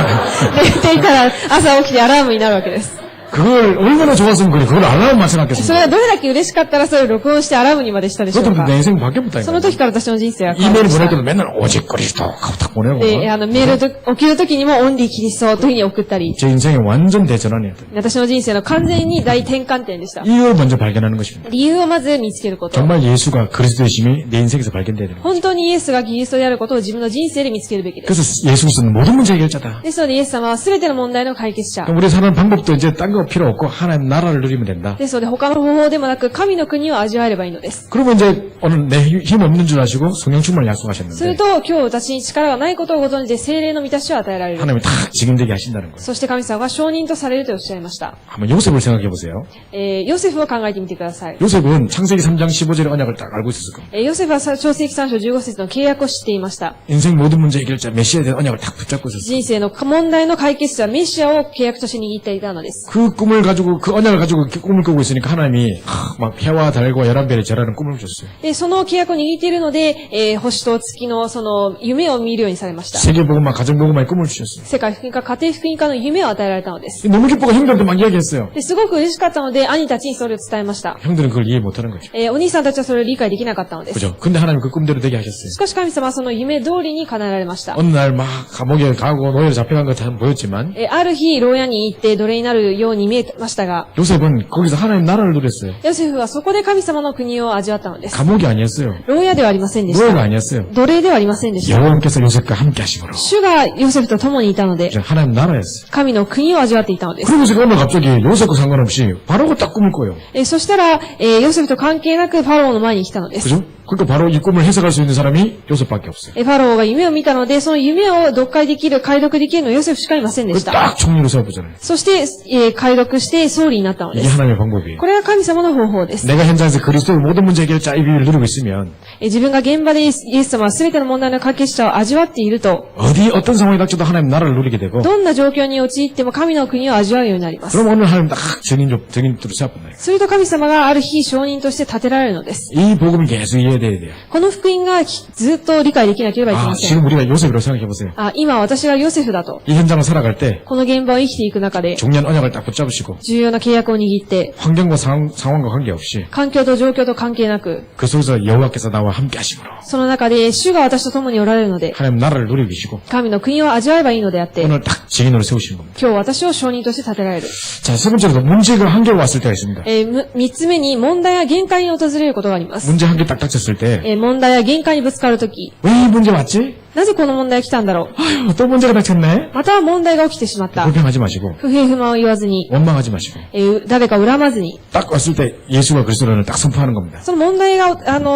寝ていたら朝起きてアラームになるわけです。 그걸 얼마나 좋았으면 그래 그걸 알람 それ 맞춰놨겠습니까? はどれだけ嬉しかったらそれを録音してアラームにまでしたでしょう 그것도 か。 내 인생 바뀌었다니까. その時から私の人生は変わ 이메일 りまし 보낼 た。 때도 맨날 오직 그리스도 하고 딱 보내고 で、メール送る時にもオンリーキリストというふうに送ったり、 제 인생의 완전 대전환이었다. 私の人生の完全に大転換点でした。 이걸 먼저 발견하는 것입니다. 理由をまず見つけること。 정말 예수가 그리스도의 심이 내 인생에서 발견돼야 되는 거예요. 本当にイエスがキリストであることを自分の人生で見つけるべきです。 그래서 예수는 모든 문제 해결자다. ですのでイエス様は全ての問題の解決者。 우리 사는 방법도 이제 딴 거 필요 없고 하나님 나라를 누리면 된다. ですので他の方法でもなく神の国を味わえればいいのです。 그러면 이제 오늘 내 힘 없는 줄 아시고 성령 충만을 する 약속하셨는데 と今日私に力がないことをご存知で聖霊の満たしを与えられる。 하나님이 다 직임되게 하신다는 거예요. そして神様は証人とされるとおっしゃいました。 한번 요셉을 생각해 보세요. ヨセフを考えてみてください。 요셉은 창세기 3장 15절의 언약을 딱 알고 있었을 겁니다. ヨセフは創世記3章15節の契約を知っていました。 인생 모든 문제 해결자 메시아에 대한 언약을 딱 붙잡고 있었어요. 人生の問題の解決者メシアを契約として握っていたのです。 그 꿈을 가지고 그 언약을 가지고 꿈을 꾸고 있으니까 하나님이 막 해와 달과 열한 별의 절하는 꿈을 줬어요. で、その契約を握っているので、星と月のその夢を見るようにされました。 세계복음만 가정복음만의 꿈을 주셨어요. 世界福音化、家庭福音化の夢を与えられたのです。 너무 기쁘고 형들한테 막 이야기했어요. で、すごく嬉しかったので、兄たちにそれを伝えました。 형들은 그걸 이해 못하는 거죠. お兄さんたちはそれを理解できなかったのです。 그죠? 근데 하나님 그 꿈대로 되게 하셨어요. しかし神様はその夢通りに叶えられました。 어느 날 막 감옥에 가고 노예로 잡혀간 것처럼 보였지만 ある日、牢屋に行って奴隷になるように見えましたが、 요셉은 거기서 하나님 나라를 누렸어요. ヨセフはそこで神様の国を味わったのです。 감옥이 아니었어요. 牢屋ではありませんでし 노예가 た。 아니었어요. 奴隷ではありませんでした。 여호와께서 요셉과 함께 하심으로 主がヨセフと共にいたので、 하나님 나라였어요. 神の国を味わっていたのです。 그러면서 어느 갑자기 요셉과 상관없이 바로가 딱 꿈을 꿔요. そしたら、ヨセフと関係なくファローの前に来たのです。 그죠? 그러니까 바로 이 꿈을 해석할 수 있는 사람이 요셉밖에 없어요. ファローが夢を見たので、その夢を読解できる、解読できるのはヨセフしかいませんでした。 딱 총리로 세워보잖아요. そして、解読して総理になったので 이게 す。 하나님의 방법이에요. これが神様の方法です。 내가 현장에서 그리스도의 모든 문제 해결자 이 비밀을 누리고 있으면 自分が現場でイエス様は全ての問題の解決者を味わっていると、 어떤 상황이 닥쳐도 하나님 나라를 누리게 되고 どんな状況に陥っても神の国を味わうようになります。 그럼 오늘 하나님 딱 증인으로 세워본다. すると神様がある日証人として立てられるのです。 이 복음이 계속 이해돼야 돼요. この福音がずっと理解できなければいけ 아, ません。 지금 우리가 요셉이라고 생각해보세요. 今私がヨセフだと。 이 현장을 살아갈 때 この現場を生きていく中で、 중요한 언약을 딱 붙잡으시고 重要な契約を握って、 환경과 상황과 관계없이 環境と状況と関係なく、 그 속에서 여호와께서 나와 함께 하심으로 その中で主が私と共におられるので、 하나님 나라를 누리고 계시고 神の国を味わえばいいのであって、 오늘 딱 증인으로 세우시는 겁니다. 今日私を証人として立てられる。 자, 세 번째로도 문제가 한계가 왔을 때가 있습니다. 三つ目に問題や限界に訪れることがあります。 문제 한계 딱 닥쳤을 때 問題や限界にぶつかるとき、 왜 이 문제 왔지? なぜこの問題が来たんだろう。 아유, 또 문제가 닥쳤네? また問題が起きてしまった。 불평하지 마시고 不平不満を言わずに、 원망하지 마시고 誰かを恨まずに、 딱 왔을 때 예수가 그리스도를 딱 선포하는 겁니다. その問題が、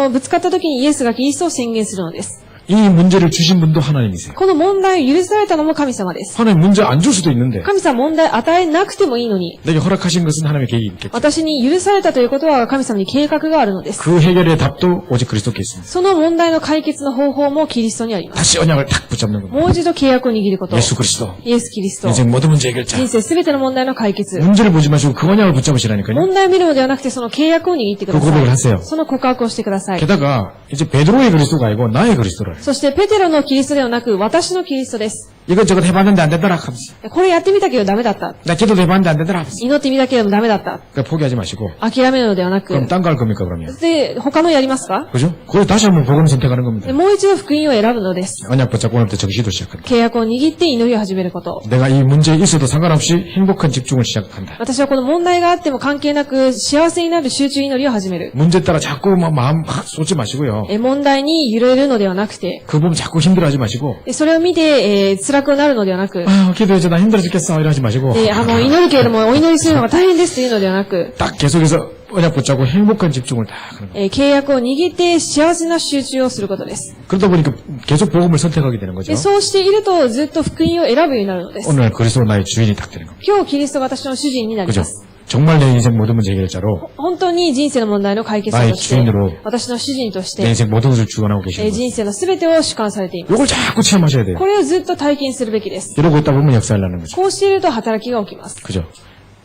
ぶつかったときにイエスがキリストを宣言するのです。 이 문제를 주신 분도 하나님이세요. この問題を許されたのも神様です。 하나님 문제 안 줄 수도 있는데 神様は問題与えなくてもいいのに、 내게 허락하신 것은 하나님의 계획이 있겠죠. 私に許されたということは神様に計画があるのです。 그 해결의 답도 오직 그리스도께 있습니다. その問題の解決の方法もキリストにあります。 다시 언약을 딱 붙잡는 겁니다. もう一度契約を握ること。 예수 그리스도 イエス・キリスト。 인생 모든 문제 해결자. 人生すべての問題の解決。 문제를 보지 마시고 그 언약을 붙잡으시라니까요. 問題を見るのではなくてその契約を握ってくだ 그 고백을 さ 하세요. い。その告白をしてください。 게다가 이제 베드로의 그리스도가 아니고 나의 그리스도를 そしてペテロのキリストではなく私のキリストです。 이것저것 해봤는데 안 되더라 하면서 これやってみたけどダメだった。 나 기도도 해봤는데 안 되더라 하면서 祈ってみたけどダメだった。 그러니까 포기하지 마시고 諦めるのではなく 그럼 、 딴 거 할 겁니까 그러면? で、他のやりますか？ 그죠? 그걸 다시 한번 복음 선택하는 겁니다. もう一度福音を選ぶのです。 언약 붙잡고 오늘부터 정시도 시작한다. 契約を握って祈りを始めること。 내가 이 문제에 있어도 상관없이 행복한 집중을 시작한다. 私はこの問題があっても関係なく幸せになる集中祈りを始める。 문제 따라 자꾸 막 마음 막 쏟지 마시고요. 問題に揺れるのではなくて、 그 부분 자꾸 힘들어하지 마시고 それを見て、辛くなるのではなく、 아 기도해줘 나 힘들어 죽겠어 이러지 마시고 祈るけれどもお祈りするのが大変ですというのではなく、 딱 계속해서 언약 붙잡고 행복한 집중을 다 하는 거예요. 契約を握って幸せな集中をすることです。 그러다 보니까 계속 복음을 선택하게 되는 거죠. そうしているとずっと福音を選ぶようになるのです。 오늘 그리스도 나의 주인이 딱 되는 겁니다. 今日キリストが私の主人になり 그죠? ます。 정말 내 인생 모든 문제 해결자로 本当に人生の問題の解決者とし 나의주인으로 て、私の主人とし 내 て、 인생 모든 것을 주관하고 계신 분. 人生のすべてを主観されています。 이걸 자꾸 체험하셔야 돼요. これをずっと体験するべきです。 이러고 있다 보면 역사를 나는 거죠. こうしていると働きが起きます。 그죠?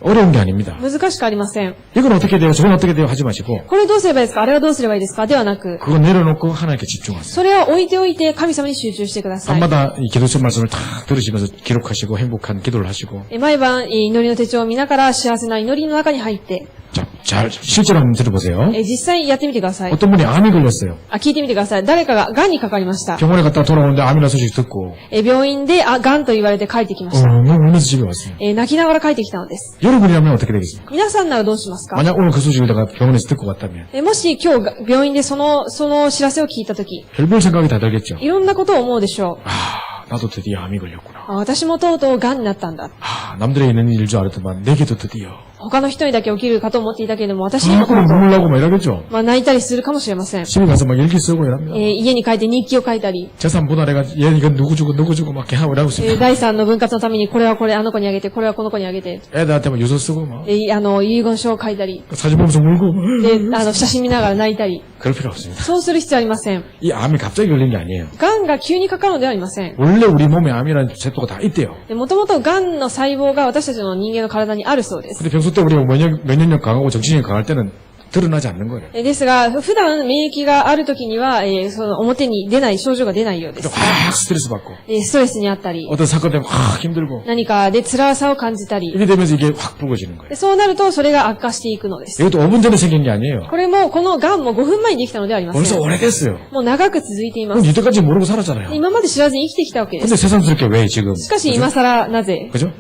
어려운 게 아닙니다. 難しくありません。 이건 어떻게 돼요? 저건 어떻게 돼요? 하지 마시고 これどうすればいいですか、あれはどうすればいいですかではなく、 그거 내려놓고 하나님께 집중하세요. それを置いておいて神様に集中してください。 밤마다 이 기도책 말씀을 다 들으시면서 기록하시고 행복한 기도를 하시고 毎晩祈りの手帳を見ながら幸せな祈りの中に入って、 자, 잘 실제로 한번 들어보세요. 実際やってみてください。 어떤 분이 암이 걸렸어요. 聞いてみてください。誰かが癌にかかりました。 병원에 갔다 돌아오는데 암이라는 소식 듣고 病院で癌と言われて帰ってきました。 울면서 집에 왔어요. 泣きながら帰ってきたのです。 여러분이라면 어떻게 되겠습니까? 皆さんならどうしますか？ 만약 오늘 그 소식을 내가 병원에서 듣고 왔다면 もし今日病院でその知らせを聞いたとき、 별별 생각이 다 들겠죠. いろんなことを思うでしょう。 나도 드디어 암이 걸렸구나. 私もとうとう癌になったんだ。 남들에 있는 일인 줄 알았더만 내게도 드디어. 他の人にだけ起きるかと思っていたけれども、私にもと 그럼 うとう、 눈물 나고 막 이러겠죠. 泣いたりするかもしれません。 집에 가서 막 일기 쓰고 이럽니다. 家に帰って日記を書いたり、 재산 분할해가 얘 이거 누구 주고 막 이렇게 하고 이러고 있습니다. 第三の分割のためにこれはこれあの子にあげて、これはこの子にあげて、 애들한테 막 유서 쓰고 막 遺言書を書いたり、 사진 보면서 울고 막. で、写真見ながら泣いたり、 그럴 필요 없습니다. そうする必要ありません。 이 암이 갑자기 걸린 게 아니에요. 癌が急にかかるのではありません。 원래 우리 몸에 암이라는 세포가 다 있대요. もともと癌の細胞が私たちの人間の体にあるそうです。 근데 평소 때 우리가 면역력 강하고 정신력이 강할 때는 드러나지 않는 거예요. ですが、普段免疫があるときには、その表に出ない症状が出ないようです。 확 스트레스 받고 ストレスにあったり、 어떤 사건 때문에 확 힘들고 何かで辛さを感じたり、 이렇게 되면서 이게 확 붉어지는 거예요. そうなるとそれが悪化していくのです。 이것도 5분 전에 생긴 게 아니에요. これも、この癌も5分前にできたのではありませ 벌써 ん。 오래됐어요. もう長く続いていま 그럼 す。 이때까지 모르고 살았잖아요. 今まで知らずに生きてきたわけで 근데 す。 새삼스럽게 왜 지금? しかし今更なぜ？ 그죠?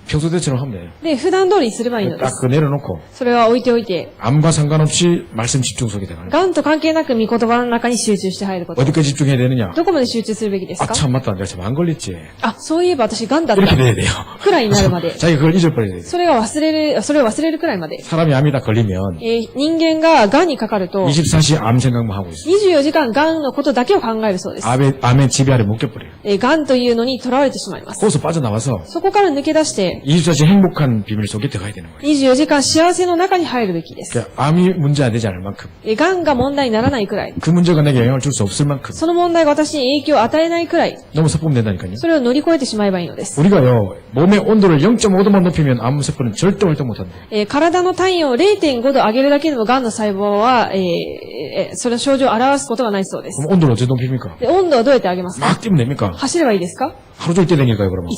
평소 때처럼 하면 돼요. で、普段通りにすればいいので 딱 す。 그 내려놓고 それは置いておいて、 암과 상관없이 말씀 집중 속에 들어가는 거예요. 癌と関係なく御言葉の中に集中して入ること。 어디까지 집중해야 되느냐? どこまで集中するべきですか？ 참 맞다. 내가 참 안 걸렸지. あ、そういえば私癌だっ 이렇게 た。 돼야 돼요. くらいになるまで。 자기가 그걸 잊어버려야 돼요. それを忘れるくらいまで。 사람이 암이 다 걸리면 人間が癌にかかると、 24시 암 생각만 하고 있어요. 24時間癌のことだけを考えるそうです。 암의 지배 아래 묶여버려요. 癌というのに囚われてしまいます。 거기서 빠져나와서 そこから抜け出して、 24시 행복한 비밀 속에 들어가야 되는 거예요. 24時間幸せの中に入るべきです。 그러니까 암이 문제 안 되지 않을 만큼 癌が問題にならないくらい、 그 문제가 내게 영향을 줄 수 없을 만큼 その問題が私に影響を与えないくらい、 너무 섭섭된다니까요. それを乗り越えてしまえばいいのです。 우리가요 몸의 온도를 0.5도만 높이면 암 세포는 절대 활동 못한다. 体の体温を 0.5 度上げるだけでも癌の細胞は、その症状を表すことがないそうです。 그럼 온도를 어떻게 높입니까? で、温度はどうやって上げますか？ 막 뛰면 됩니까? 走ればいいですか？ 하루 종일 뛰어다닐까요 그러면?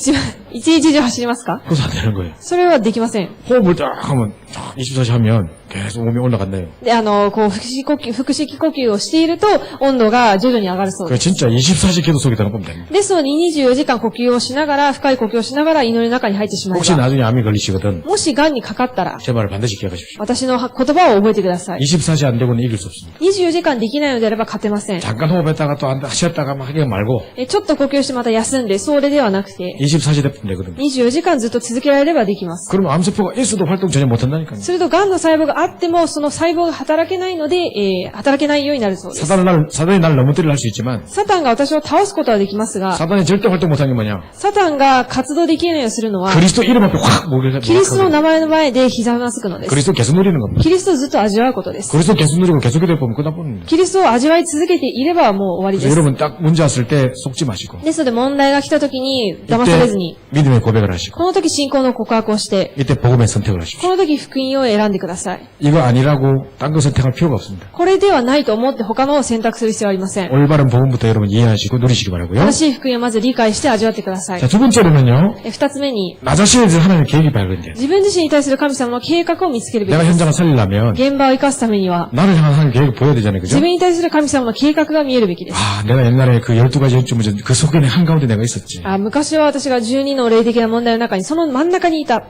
一日中走りますか？ 그것도 안 되는 거예요. それはできません。 호흡을 딱 하면 24시 하면 계속 몸이 올라간다요. で、こう、腹式呼吸をしていると、温度が徐々に上がるそう 그 です。 진짜 24시 기도 속에 들어가면 됩니다. ですので、24時間呼吸をしながら、深い呼吸をしながら、祈りの中に入ってしまえ 혹시 ば、 나중에 암이 걸리시거든もし癌にかかったら、 제 말을 반드시 기억하십시오. 私の言葉を覚えてください。 24시 안 되고는 이길 수 없습니다. 24時間できないのであれば勝てません。 잠깐 호흡했다가 또 쉬었다가 막 하게 말고 ちょっと呼吸してまた休んで、それではなくて、 24시 되면 되거든요. 24時間ずっと続けられればできます。 그러면 암세포가 있어도 활동 전혀 못한다니까요. すると、癌の細胞があっても、その細胞が働けないので、働けないようになるそうです。 사단이 날 넘어뜨리려 할 수 있지만 サタンが私を倒すことはできますが、 사단이 절대 활동 못하는 게 뭐냐? サタンが活動できないようにするのは、 그리스도 이름 앞에 확 목을 キリストの名前の前で膝をなすくのです。 그리스도 계속 누리는 겁니다. キリストをずっと味わうことです。 그리스도 계속 누리고 계속 기도해 보면 끝나버립니다 キリストを味わい続けていればもう終わり 그래서 です。 여러분 딱 문제 왔을 때 속지 마시고 ですので問題が来た時に騙されずに、 믿음의 고백을 하시고 この時信仰の告白をして、 이때 복음의 선택을 하십시오. この時福音を選んでください。 이거 아니라고 딴 거 선택할 필요가 없습니다. これではないと思って他のを選択する必要はありません。 올바른 복음부터 여러분 이해하시고 누리시기 바라고요. 正しい福音をまず理解して味わってください。 자, 두 번째로는요. 二つ目に、 나 자신에 대해서 하나님의 계획이 발견돼요. 自分自身に対する神様の計画を見つけるべき 내가 です。 현장을 살리려면 現場を生かすためには、 나를 향한 하나님의 계획을 보여야 되잖아요. 그죠? 自分に対する神様の計画が見えるべきです。 아, 내가 옛날에 그 12가지 현주문제 그 속에 한가운데 내가 있었지. 昔は私が12の霊的な問題の中にその真ん中にいた。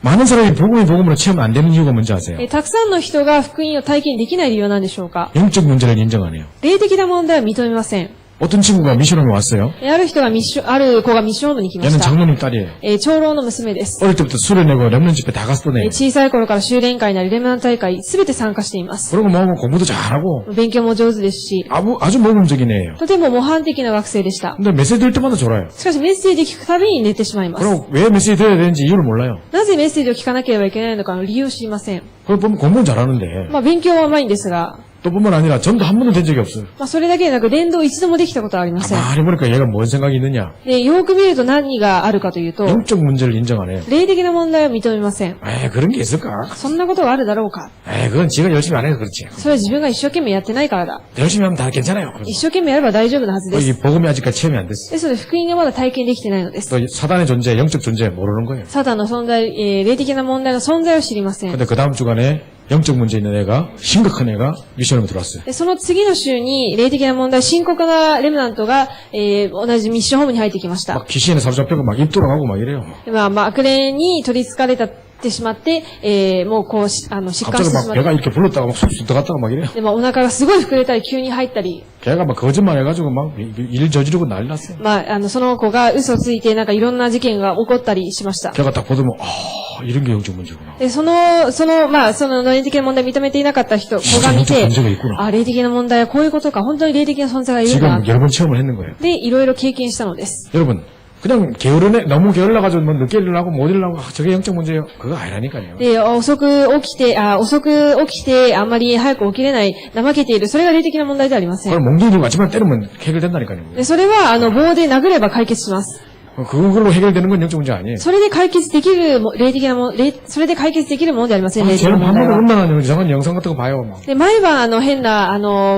많은 사람이 복음으로 체험 안 되는 이유가 뭔지 아세요? たくさんの人が福音を体験できない理由なんでしょうか？ 영적 문제를 인정 안 해요. 霊的な問題は認めません。 어떤 친구가 미션홈에 왔어요. ある子がミッションホームに来ま 얘는 した。 장로님 딸이에요. 長老の娘です。 어릴 때부터 수련회고 렘넌 집회 다 갔었네. 小さい頃から修練会なりレムナント大会すべて参加しています。 그리고 뭐 공부도 잘하고 勉強も上手ですし、 아주 모범적인 애예요. とても模範的な学生でした。 근데 메시지 들을 때마다 졸아요. しかしメッセージ聞くたびに寝てしまいます。 그리고 왜 메시지 들어야 되는지 이유를 몰라요. なぜメッセージを聞かなければいけないのかの理由を知りません。 그걸 보면 공부는 잘하는데 勉強はうまいんですが、 또 뿐만 아니라 전도 한 번도 된 적이 없어요. それだけでなく伝道一度もできたことはありません。 가만히 보니까 얘가 뭔 생각이 있느냐. で、よく見ると何があるかというと、 영적 문제를 인정 안 해요. 霊的な問題を認めません。 그런 게 있을까? そんなことがあるだろうか。 그건 지가 열심히 안 해서 그렇지. それは自分が一生懸命やってないからだ。 열심히 하면 다 괜찮아요. 一生懸命やれば大丈夫なはずで 이 す。 복음이 아직까지 체험이 안 됐어. ですので、福音がまだ体験できてないのです。 또 사단의 존재, 영적 존재 모르는 거예요. サタンの存在、霊的な問題の存在を知りません。 근데 그 다음 주간에 영적 문제 있는 애가, 심각한 애가 미션으로 들어왔어요. でその次の週に、霊的な問題、深刻なレムナントが、同じミッションホームに入ってきました。 막 귀신에 사로잡혀고 막 입 돌아가고 막 이래요. で悪霊に取り憑かれてしまって、もうこう、疾患して 갑자기 し 막 まっ 배가 て。 이렇게 불렀다가 막 쑥쑥 들어갔다가 막 이래요. で、お腹がすごい膨れたり、急に入ったり、 걔가 막 거짓말 해가지고 막 일 저지르고 난리 났어요. その子が嘘ついて、なんかいろんな事件が起こったりしました。 걔가 딱 보더니 이런 게 영적 문제구나. で、その霊的な問題を認めていなかった子が見て、霊的な問題はこういうことか、本当に霊的な存在がいるんだ 지금 。 여러 번 체험을 했는 거예요. で、いろいろ経験したのです。 여러분, 그냥 너무 게을러가지고 뭐 늦게 일어나고 못 일어나고 저게 영적 문제예요. 그거 아니라니까요. で、遅く起きて、あんまり早く起きれない、怠けている、それが霊的な問題ではありません。 그걸 몽둥이로 마지막에 때리면 해결된다니까요. で、それは、棒で殴れば解決します。 그걸로 해결되는 건 영적 문제 아니에요. それで解決できるも、霊的なも、それで解決できるものではありません、霊的な 저는 問題 밤마다 は。 음란한 이상한 영상 같은 거 봐요. 막. で、毎晩変な、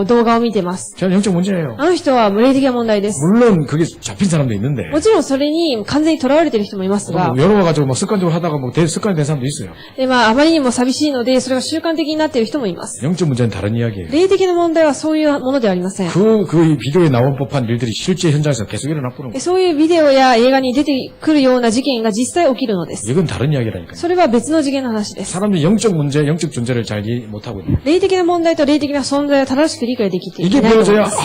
動画を見てます。 저는 영적 문제예요. あの人は霊的な問題です。 물론 그게 잡힌 사람도 있는데 もちろんそれに完全に囚われている人もいますが、 여러 와가지고 막 습관적으로 하다가 뭐 습관이 된 사람도 있어요. で、あまりにも寂しいので、それが習慣的になっている人もいます。 영적 문제는 다른 이야기예요. 霊的な問題はそういうものではありません。 그 비디오에 나온 법한 일들이 실제 현장에서 계속 일어나보는 거예요. そういうビデオや映画に出てくるような事件が実際起きるのです。 이건 다른 이야기라니까요. それは別の次元の話です。 사람들이 영적 문제, 영적 존재를 잘 이해 못하고 있는 霊的な問題と霊的な存在を正しく理解できてい 이게 ないと思い 보여져야 ます。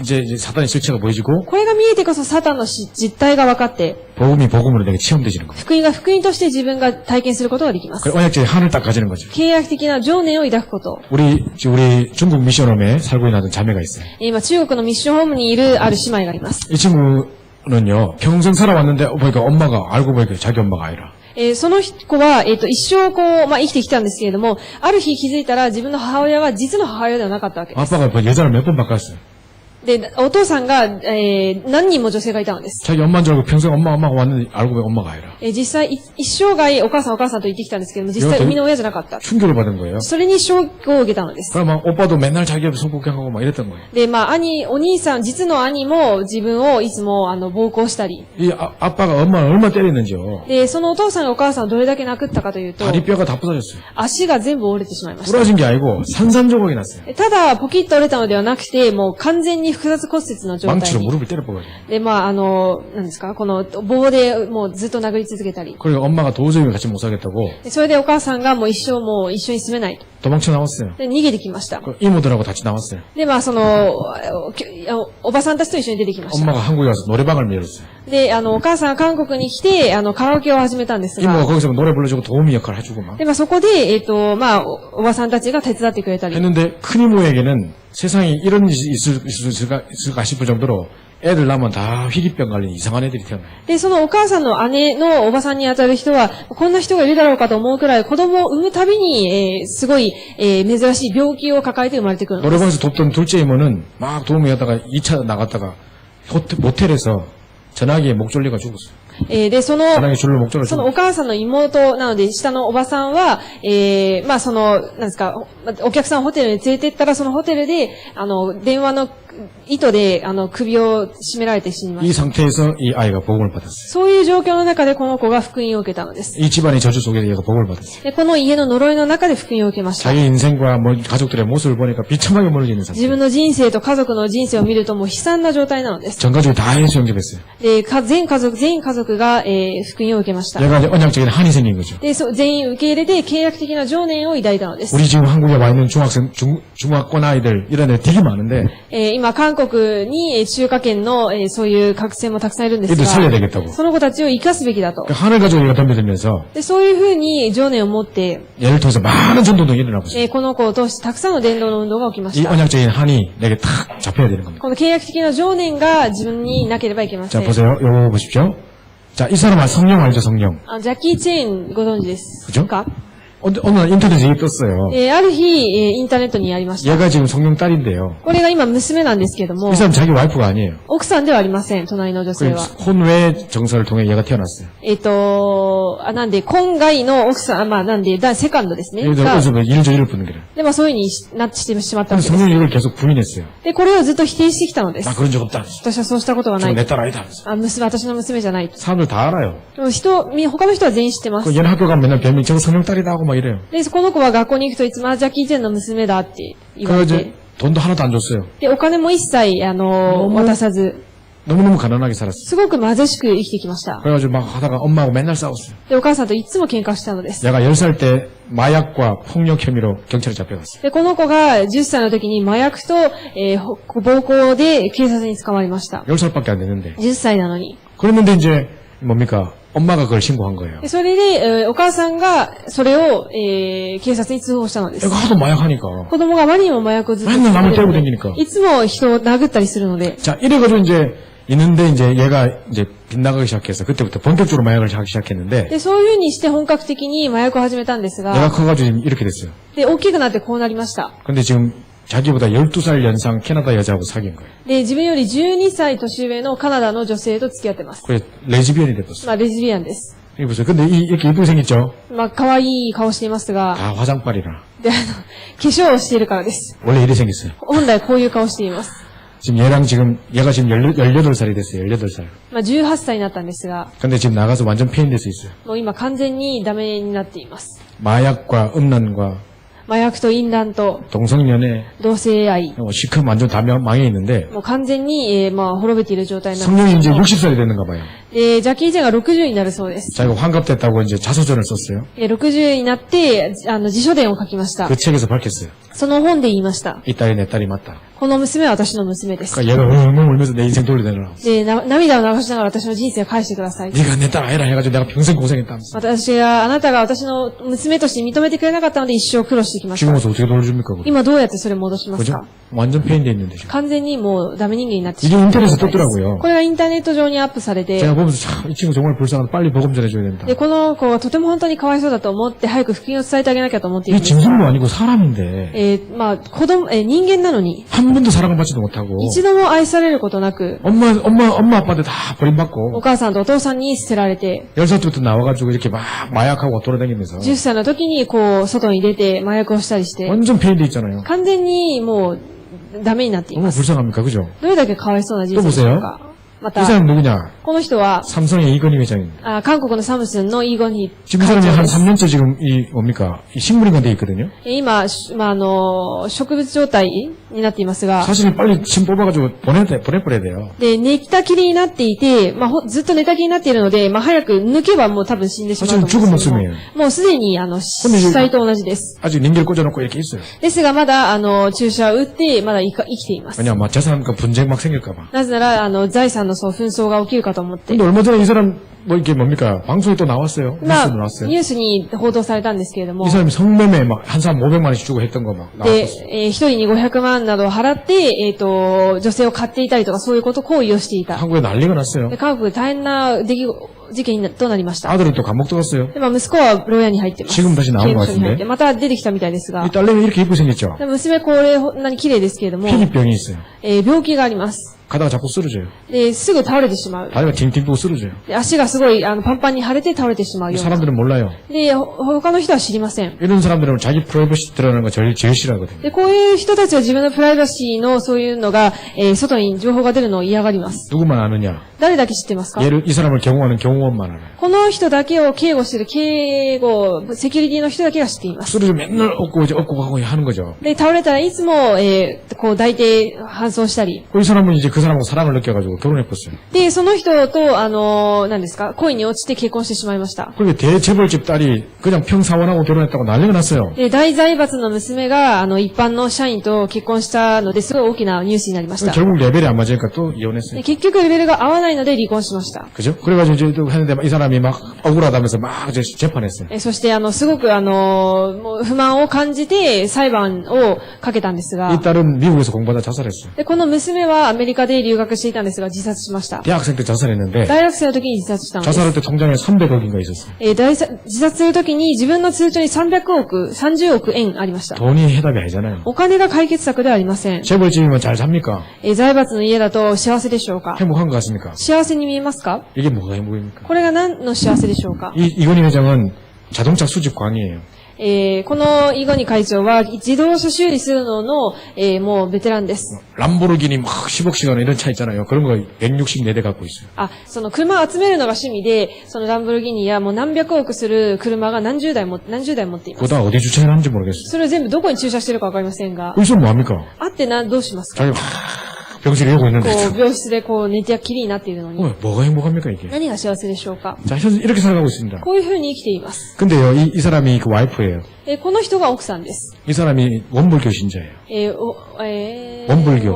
이제 사단의 실체가 보여지고 これが見えてこそサタンの実態が分かって、 복음이 복음으로 내게 체험되지는 거예요. 福音が福音として自分が体験することができます。 그 언약적인 한을 딱 가지는 거죠. 契約的な情念を抱くこと。 우리 중국 미션홈에 살고 있는 아들 자매가 있어요. 今、中国のミッションホームにいるある姉妹がいます。 이 친구는요 평생 살아왔는데 보니까 엄마가 알고 보니까 자기 엄마가 아니라 その子は、一生生きてきたんですけれども、ある日気づいたら自分の母親は実の母親ではなかったわけです。 아빠가 여자를 몇 번 바꿨어요. で、お父さんが、何人も女性がいたのです。 자기 엄마인 줄 알고 평생 엄마가 왔는데 알고 보니 엄마가 아니라 実際、一生涯お母さんと言ってきたんですけども、実際生みの親じゃなかった。 충격을 받은 거예요. それに衝撃を受けたのです。 그럼 막 오빠도 맨날 자기 앞에 성폭행하고 막 이랬던 거예요. で、お兄さん、実の兄も自分をいつも、暴行したり。 이 아빠가 엄마를 얼마나 때리는지요. で、そのお父さんがお母さんをどれだけ殴ったかというと、 다리뼈가 다 부서졌어요. 足が全部折れてしまいました。 부러진 게 아니고 산산조각이 났어요. ただ、ポキッと折れたのではなくて、もう完全に複雑骨折の状態 망치로 に。 무릎을 때려버려요. で、何ですかこの棒でもうずっと殴り続けたり。 그리고 엄마가 도저히 같이 못 살겠다고 でそれでお母さんがもう一生もう一緒に住めないと。 도망쳐 나왔어요. で、逃げてきました。 그 이모들하고 같이 나왔어요. で、おばさんたちと一緒に出てきました。 엄마가 한국에 와서 노래방을 열었어요. で、お母さんが韓国に来て、カラオケを始めたんです 이모가 が、 거기서 노래 불러주고 도우미 역할을 해주고 막 で、そこで、おばさんたちが手伝ってくれたり。 했는데 큰 이모에게는 세상에 이런 일이 있을까 싶을 정도로 애들 낳으면 다 희귀병 걸린 이상한 애들이 태어나요. で、そのお母さんの姉のおばさんにあたる人は、こんな人がいるだろうかと思うくらい、子供を産むたびに、すごい、珍しい病気を抱えて生まれてくるのです。 노래방에서 돕던 둘째 이모는 막 도움이 하다가 2차 나갔다가 모텔에서 전화기에 목 졸리가 죽었어요. で、その 전화기 줄로 목 졸려 お 죽었어요. 母さんの妹なので、下のおばさんは、なんですか、お客さんをホテルに連れて行ったら、そのホテルで、電話の糸で、首を絞められて死にま 이 した。 상태에서 이 아이가 복음을 받았어요. そういう状況の中でこの子が福音を受けたのです。 이 집안의 저주 속에서 얘가 복음을 받았어요. で、この家の呪いの中で福音を受けました。 자기 인생과 뭐 가족들의 모습을 보니까 비참하게 무너지는 상태. 自分の人生と家族の人生を見るともう悲惨な状態なのです。 전 가족이 다 예수 영접했어요. で、全家族が、福音を受けました。 얘가 이제 언약적인 한이 생긴 거죠. で、全員受け入れて契約的な情念を抱いたのです。 우리 지금 한국에 와 있는 중학권 아이들 이런 애 되게 많은데 今、まあ、韓国に中華圏のそういう学生もたくさんいるんです 얘들 が、 살려야 되겠다고. その子たちを生かすべきだと。 하늘 가지고 얘가 덤벼들면서 で、そういうふうに情念を持って、 얘를 통해서 많은 전도동이 일어나고 있어요. この子を通してたくさんの伝道の運動が起きま 이 した。 언약적인 한이 내게 탁 잡혀야 되는 겁니다. この契約的な情念が自分になければいけませ 자, ん。 보세요. 요거 보십시오. 자, 이 사람은 성령 알죠, 성령. ジャッキー・チェーンご存知です그죠? か？ 어느 날 인터넷에 이게 떴어요. ある日、インターネットにありました。 얘가 지금 성령 딸인데요. これが今娘なんですけども 이 、 사람 자기 와이프가 아니에요. 奥さんではありません、隣の女性 그 は。 혼외 정서를 통해 얘가 태어났어요. なんで、婚外の奥さん、まあ、なんで、セカンドですね。 예를 が 들어서 일을 부는 거예요. で、まあ、そういうふうになってしまったわ 근데 けです。 성령이 이걸 계속 부인했어요. で、これをずっと否定してきたのです 나 。 그런 적 없다. 私はそうしたことはな 저거 い 내 。딸 아니다. 私の娘じゃないと。 사람들 다 알아요. でも他の人は全員知ってま 그 す。 얘는 학교 가면 맨날 별명 저거 성령 딸이다 하고 막 이래요. で、この子は学校に行くといつもジャッキー・チェンの娘だって言わ 그래서 れ 이제 て。 돈도 하나도 안 줬어요. で、お金も一切、渡さず、 너무너무 가난하게 살았어요. すごく貧しく生きてきました。 그래가지고 막 하다가 엄마하고 맨날 싸웠어요. で、お母さんといつも喧嘩したのです。 얘가 10살 때 마약과 폭력 혐의로 경찰에 잡혀갔어요. で、この子が10歳の時に麻薬と、暴行で警察に捕まりました。 10살밖에 안 됐는데. 10歳なのに。 그랬는데 이제 뭡니까? 엄마가 그걸 신고한 거예요. でそれで、お母さんがそれを、警察に通報したのです。 얘가 하도 마약하니까. 子供があまりにも麻薬をずっと 맨날 남을 때리고 다니니까. いつも人を殴ったりするので、 자, 이래가지고 이제 있는데 이제 얘가 이제 빗나가기 시작해서 그때부터 본격적으로 마약을 하기 시작했는데 で、そういうふうにして本格的に麻薬を始めたんですが、 얘가 커가지고 지금 이렇게 됐어요. で、大きくなってこうなりました。 근데 지금 자기보다 12살 연상 캐나다 여자하고 사귄 거예요. で、自分より12歳年上のカナダの女性と付き合ってます。 그래 레즈비언이 됐었어요. まあ、レズビアンです。 이게 보세요. 근데 이렇게 이쁘게 생겼죠? まあ、可愛い顔していますが、 다 화장빨이라. で、化粧をしているからです。 원래 이래 생겼어요. 本来こういう顔しています。 지금 얘가 지금 18살이 됐어요. 18살. まあ、18歳になったんですが、 근데 지금 나가서 완전 폐인돼서 있어요. もう今完全にダメになっています。 마약과 음란과 麻薬と淫乱と 동성연애, 同性愛、 시큼 완전 다 망해 있는데 もう完全に、まあ、滅びている状態になってい 성령이 ま 이제 す。 60살이 됐는가 봐요. で、ジャッキー・チェンが60になるそうです。 자기가 환갑됐다고 이제 자서전을 썼어요. 60になって、自書伝を書きました。 그 책에서 밝혔어요. その本で言いました。 이 딸이 내 딸이 맞다. この娘は私の娘です。 그러니까 얘가 엉엉 울면서 내 인생 돌려내라. で、涙を流しながら私の人生を返してください。 네가 내 딸 아니라 해가지고 내가 평생 고생했다면서. あなたが私の娘として認めてくれなかったので一生苦労してきまし 지금 た。 와서 어떻게 돌려줍니까? 그거? 今どうやってそれを戻します 그죠? か？ 완전 폐인돼 있는데 지금. 完全にもうダメ人間になってし 이게 まう。 인터넷에 떴더라고요. これがインターネット上にアップされて、 제가 보면서 참 이 친구 정말 불쌍하다. 빨리 복음 전해줘야 된다. で、この子がとても本当にかわいそうだと思って、早く福音を伝えてあげなきゃと思っている 이게 んですが。 짐승도 아니고 사람인데 まあ、人間なのに、 한 번도 사랑을 받지도 못하고 一度も愛されることなく、 엄마 아빠한테 다 お 버림받고 母さんとお父さんに捨てられて、 10살 때부터 나와가지고 이렇게 막 마약하고 돌아다니면서 10歳の時にこう、外に出て麻薬をしたりして、 완전 폐인돼 있잖아요. 完全にもう、ダメになってい 너무 ます。 불쌍합니까? 그죠? どれだけかわいそうな人生でしょうか。ま 이 た、 사람 누구냐? この人は、 삼성의 이건희 회장입니다. 韓国のサムスンのイーゴニ 지금 이 会 사람이 長 한 です 3년째 지금 이 뭡니까? 이 식물인간 돼 있거든요. 今、植物状態になっていますが、 사실 빨리 침 뽑아가지고 보내버려야 돼요. で、寝たきりになっていて、まあ、ずっと寝たきりになっているので、まあ、早く抜けばもう多分死んでしまうと思うんですけども、もうすでに、死体と同じです。 아직 링겔 꽂아놓고 이렇게 있어요. ですが、まだ、注射を打って、まだ生きています。 왜냐면 막 재산 그 분쟁 막 생길까봐. なぜなら、財産の紛争が起きるかと思って。 근데 얼마 전에 이 사람 뭐 이게 뭡니까? 방송에 또 나왔어요. まあ、 뉴스도 나왔어요. ニュースに報道されたんですけれども 이 、 사람이 성매매 막 한 사람 500만 원씩 주고 했던 거 막 で 나왔었어요. 一人に500万などを払って、女性を買っていたりとか、そういうこと、行為をしていた。 한국에 난리가 났어요. で韓国で大変な事件となりました。 아들은 또 감옥 들어갔어요. で、まあ、息子は牢屋に入ってます。 지금 다시 나온 것 刑務所に入って 같은데. また出てきたみたいですが 이 、 딸내미 이렇게 이쁘게 생겼죠. で娘こんなに綺麗ですけれども、 편입병이 있어요. 病気があります。 가다가 자꾸 쓰러져요. で、すぐ倒れてしまう。 다리가 팅팅 부고 쓰러져요. で足がすごい、パンパンに腫れて倒れてしまう 이 ような。 사람들은 몰라요. で、他の人は知りません。 이런 사람들은 자기 프라이버시 드러나는 거 제일 싫어하거든요. で、こういう人たちは自分のプライバシーのそういうのが、外に情報が出るのを嫌がります。 누구만 아느냐? 誰だけ知ってますか？ 이 사람을 경호하는 경호원만 알아요. この人だけを警護している警護、セキュリティの人だけが知っています。 쓰러져 맨날 업고 가고 하는 거죠. で、倒れたらいつも、こう抱いて搬送したり。 이 사람은 이제 그 사람하고 사랑을 느껴가지고 결혼했었어요. で、その人と、何ですか、恋に落ちて結婚してしまいました。 그런데 대재벌집 딸이 그냥 평사원하고 결혼했다고 난리가 났어요. で、大財閥の娘が、一般の社員と結婚したので、すごい大きなニュースになりました。 결국 레벨이 안 맞으니까 또 이혼했어요. で、結局レベルが合わないので離婚しました。 그죠? 그래가지고 이제 또 했는데 이 사람이 막 억울하다면서 막 이제 재판했어요. そして、すごく、もう不満を感じて裁判をかけたんですが、 이 딸은 미국에서 공부하다 자살했어요. で、この娘はアメリカで留学していたんですが、自殺しました。 대학생 때 자살했는데 大学生の時に自殺したのです。 자살할 때 통장에 300억인가 있었어요. 自殺する時に自分の通帳に30億円ありました。 돈이 해답이 아니잖아요. お金が解決策ではありません。 재벌집이면 잘 삽니까? 財閥の家だと幸せでしょうか？ 행복한 것 같습니까? 幸せに見えますか？ 이게 뭐가 행복입니까? これが何の幸せでしょうか？ 이건희 회장은 자동차 수집 광이에요. このイゴニ会長は自動車修理するのの、もうベテランです。 람보르기니 막 10억씩 하는 이런 차 있잖아요. 그런 거 164대 갖고 있어요. その車を集めるのが趣味で、そのランボルギーニやもう何百億する車が何十台持っています。 그거 다 어디 주차해놨는지 모르겠어요. それを全部どこに駐車してるかわかりませんが。 여기서 뭐합니까? あってどうしますか？ 자기 병실에 이러고 있는데. 病室で寝てきりになっているのに。 뭐가 행복합니까 이게? 何が幸せでしょうか？ 자, 현재 이렇게 살아가고 있습니다. こういうふうに生きています。 근데요, 이 사람이 그 와이프예요. この人が奥さんです。 이 사람이 원불교 신자예요. 원불교?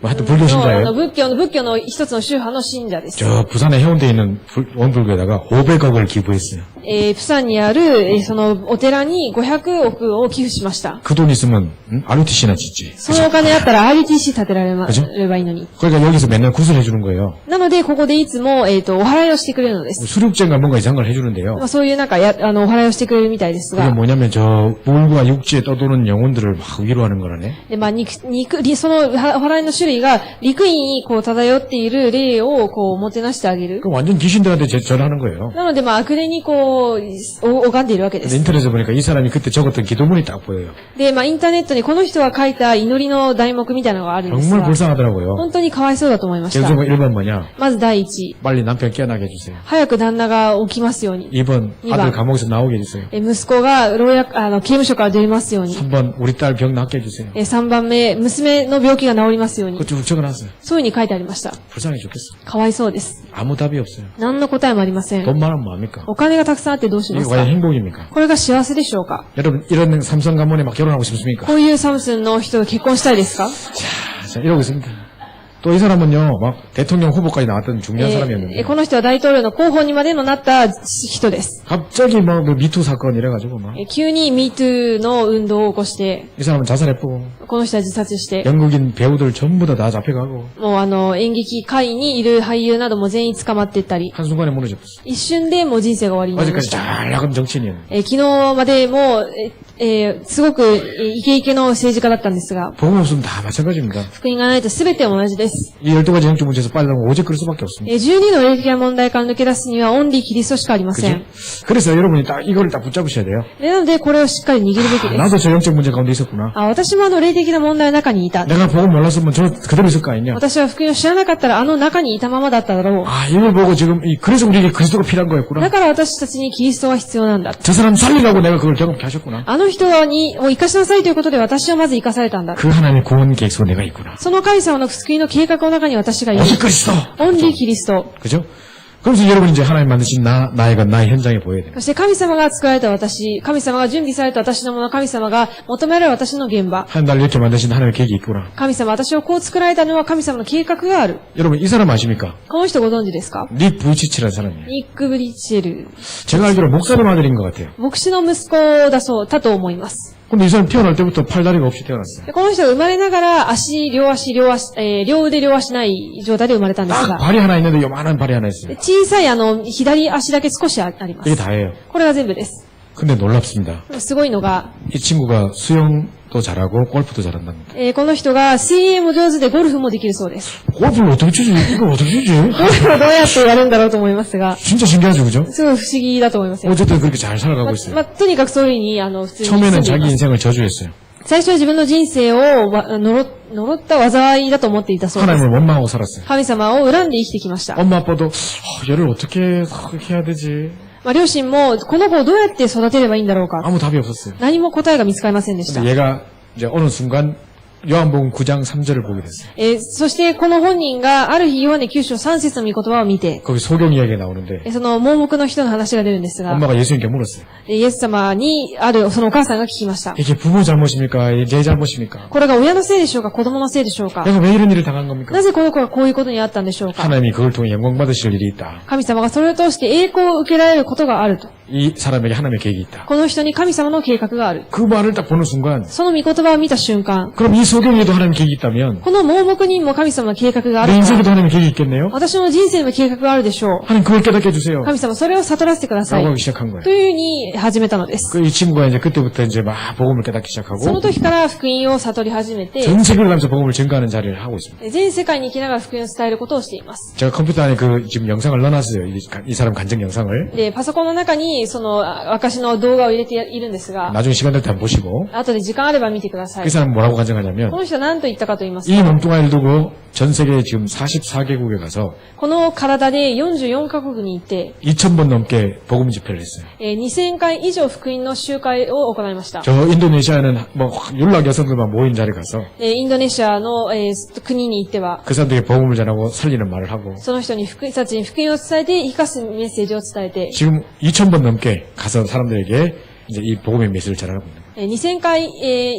뭐 하여튼 불교 신자예요. 仏教の一つの宗派の信者です。 저 부산에 해운대에 있는 원불교에다가 500억을 기부했어요. 釜山にある、そのお寺に500億を寄付しました。 그 돈 있으면 RUTC나 짓지. そのお金あったら RUTC 建てらればいいのに。 그러니까 여기서 맨날 구슬 해주는 거예요. なので、ここでいつも、お祓いをしてくれるのです。 수륙제인가 뭔가 이상한 걸 해주는데요. そういうお祓いをしてくれるみたいですが。 그게 뭐냐면 저 물과 육지에 떠도는 영혼들을 막 위로하는 거라네. で、そのお祓いの種類が陸に漂っている霊をもてなしてあげる。 그럼 완전 귀신들한테 절하는 거예요. なので、悪霊に拝んでいるわけです。 인터넷에 보니까 이 사람이 그때 적었던 기도문이 딱 보여요. で、インターネットにこの人が書いた祈りの題目みたいなのがあるんですが。 정말 불쌍하더라고요. 本当にかわいそうだと思いました。 1번 뭐냐? まず第一。 빨리 남편 깨어나게 해주세요. 早く旦那が起きますように。 2번 아들 감옥에서 나오게 해주세요. 息子が刑務所から出ますように。 3번 우리 딸 병 낫게 해주세요. 3番目、娘の病気が治りますように。 그거 적어놨어요. そういうふうに書いてありました。 불쌍해 죽겠어. かわいそうです。 아무 답이 없어요. 何の答えもありません。 돈 많으면 뭐합니까? お金がたくさんあってどうしま 이게 すか？ 과연 행복입니까? これが幸せでしょうか？ 여러분 이런 삼성 가문에 막 결혼하고 싶습니까? こういうサムスンの人と結婚したいですか？ 자, 이러고 있습니다. 또 이 사람은요, 막 대통령 후보까지 나왔던 중요한 사람이었는데. この人は大統領の候補にまでもなった人です。 갑자기 뭐 미투 사건 이래가지고 막. 急に MeToo の運動を起こして、 이 사람은 자살했고. この人は自殺して、 영국인 배우들 전부 다 잡혀가고. もう演劇界にいる俳優なども全員捕まっていったり、 한순간에 무너졌어. 一瞬でもう人生が終わりになりまし 아직까지 た。 잘 나간 정치인이었는데. 昨日までも、すごくイケイケの政治家だったんですが、 복음 없으면 다 마찬가지입니다. 福音がないと全て同じです。 이 12가지 영적 문제에서 빠져나오면 오직 그럴 수밖에 없습니다. 12の霊的な問題から抜け出すにはオンリーキリストしかありません。 그래서 여러분이 딱 이거를 딱 붙잡으셔야 돼요. なのでこれをしっかり握るべきです。 나도 저 영적 문제 가운데 있었구나. 私も霊的な問題の中にいた。 내가 복음 몰랐으면 저 그대로 있을 거 아니냐. 私は福音を知らなかったら中にいたままだっただろう。 아, 이걸 보고 지금 그래서 우리에게 그리스도가 필요한 거였구나. だから私たちにキリストが必要なんだ。 저 사람 살리라고 내가 그걸 경험케 하셨구나. あの人を生かしなさいということで私はまず生かされたんだ。 그 하나님의 구원 계획 속에 내가 있구나. その神様の救いの計画の中に私がいる。 오직 그리스도. オンリーキリスト。 그죠? 그래서 여러분 이제 하나님 만드신 나의 현장에 보여야 돼요. そして神様が作られた私、神様が準備された私のもの、神様が求められる私の現場。 하나님 나를 이렇게 만드신 하나님의 계획이 있구나. 神様、私をこう作られたのは神様の計画がある。 여러분 이 사람 아십니까? この人ご存知ですか？ 닉 부이치치라는 사람이에요. ニック・ブリッチェル。 제가 알기로 목사님 아들인 것 같아요. 牧師の息子だと思います。 근데 이 사람 태어날 때부터 팔다리가 없이 태어났어요. この人は生まれながら両腕両足ない状態で生まれたんです 딱 が、 발이 하나 있는데 요만한 발이 하나 있어요. 小さい左足だけ少しありま 이게 す。 다예요. これが全部です。 근데 놀랍습니다. すごいのが、 이 친구가 수영도 잘하고 골프도 잘한답니다. この人が水泳も上手でゴルフもできるそうです。 골프를 어떻게 치지? 이걸 어떻게 치지? ゴルフをどうやってやるんだろうと思いますが、 진짜 신기하죠, 그죠? すごい不思議だと思いますよ。 어쨌든 그렇게 잘 살아가고 있어요. とにかくそういうふうに、普通に住ん 처음에는 でい 자기 ます。 인생을 저주했어요. 最初は自分の人生を呪った災いだと思っていたそうです。 하나님을 원망하고 살았어요. 神様を恨んで生きてきました。 엄마 아빠도 얘를 어떻게 해야 되지? 両親も、この子をどうやって育てればいいんだろうか。 아무 답이 없었어요. 何も答えが見つかりませんでした。 근데 얘가 이제 어느 순간 요한복음 9장 3절을 보게 됐어요. そしてこの本人がある日ヨハネ9章3節の御言葉を見て、 거기 소경 이야기가 나오는데 その盲目の人の話が出るんですが、 엄마가 예수님께 물었어요. イエス様にあるそのお母さんが聞きました。 이게 부모 잘못입니까? 내 잘못입니까? これが親のせいでしょうか、子供のせいでしょうか。 내가 왜 이런 일을 당한 겁니까? なぜこの子がこういうことにあったんでしょうか。 하나님이 그걸 통해 영광 받으실 일이 있다. 神様がそれを通して栄光を受けられることがあると。 이 사람에게 하나님의 계획이 있다. この人に神様の計画がある。 그 말을 딱 보는 순간 その御言葉を見た瞬間、 그럼 이 소경에도 하나님의 계획이 있다면 この盲目にも神様の計画があ 내 るか 인생에도 ら、 하나님의 계획이 있겠네요? 私の人生にも計画があるでしょう。 하나님 그걸 깨닫게 해주세요. 神様それを悟らせてください。 라고 하기 시작한 거예요. というふうに始めたのです。 이 친구가 이제 그때부터 이제 막 복음을 깨닫기 その 시작하고 時から福音を悟り始めて、 전 세계를 가면서 복음을 증거하는 자리를 하고 있습니다. 全世界に行きながら福音を伝えることをしています。 제가 컴퓨터 안에 그 지금 영상을 넣어놨어요. 이 사람 간증 영상을. で、パソコンの中にその証の動画を入れているんですが、 나중에 시간 될 때 한번 보시고 後で時間あれば見てください 그 。 사람은 뭐라고 간증하냐면 この人は何と言ったかと言います 이 と、 몸뚱아리를 두고 전 세계 지금 44개국에 가서 この体で44カ国に行って、 2,000번 넘게 복음 집회를 했어요. 2000回以上福音の集会を行いました。 저 인도네시아는 뭐 윤락 여성들만 모인 자리에 가서 インドネシアの国に行っては、 그 사람들에게 복음을 전하고 살리는 말을 하고 その人たちに福音を伝えて、生かすメッセージを伝えて、 지금 2,000번 넘게 가서 사람들에게 이제 이 복음의 메시지를 전하고 있는 거예요. 2000回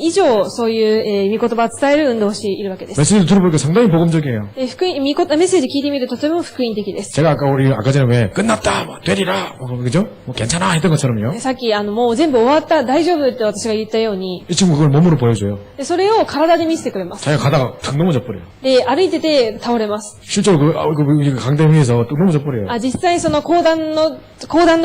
以上そういう御言葉を伝える運動をしているわけです。 메시지 들어보니까 상당히 복음적이에요. メッセージ聞いてみるととても福音的です。 제가 아까 전에 왜 끝났다, 뭐 되리라, 뭐 그죠? 뭐 괜찮아 했던 것처럼요. さっきもう全部終わった、大丈夫って私が言ったように、 이 친구 그걸 몸으로 보여줘요. でそれを体で見せてくれます。 자기가 가다가 탁 넘어져 버려요. で、歩いてて倒れます。 실제로 그 강대 위에서 또 넘어져 버려요. 実際その講談の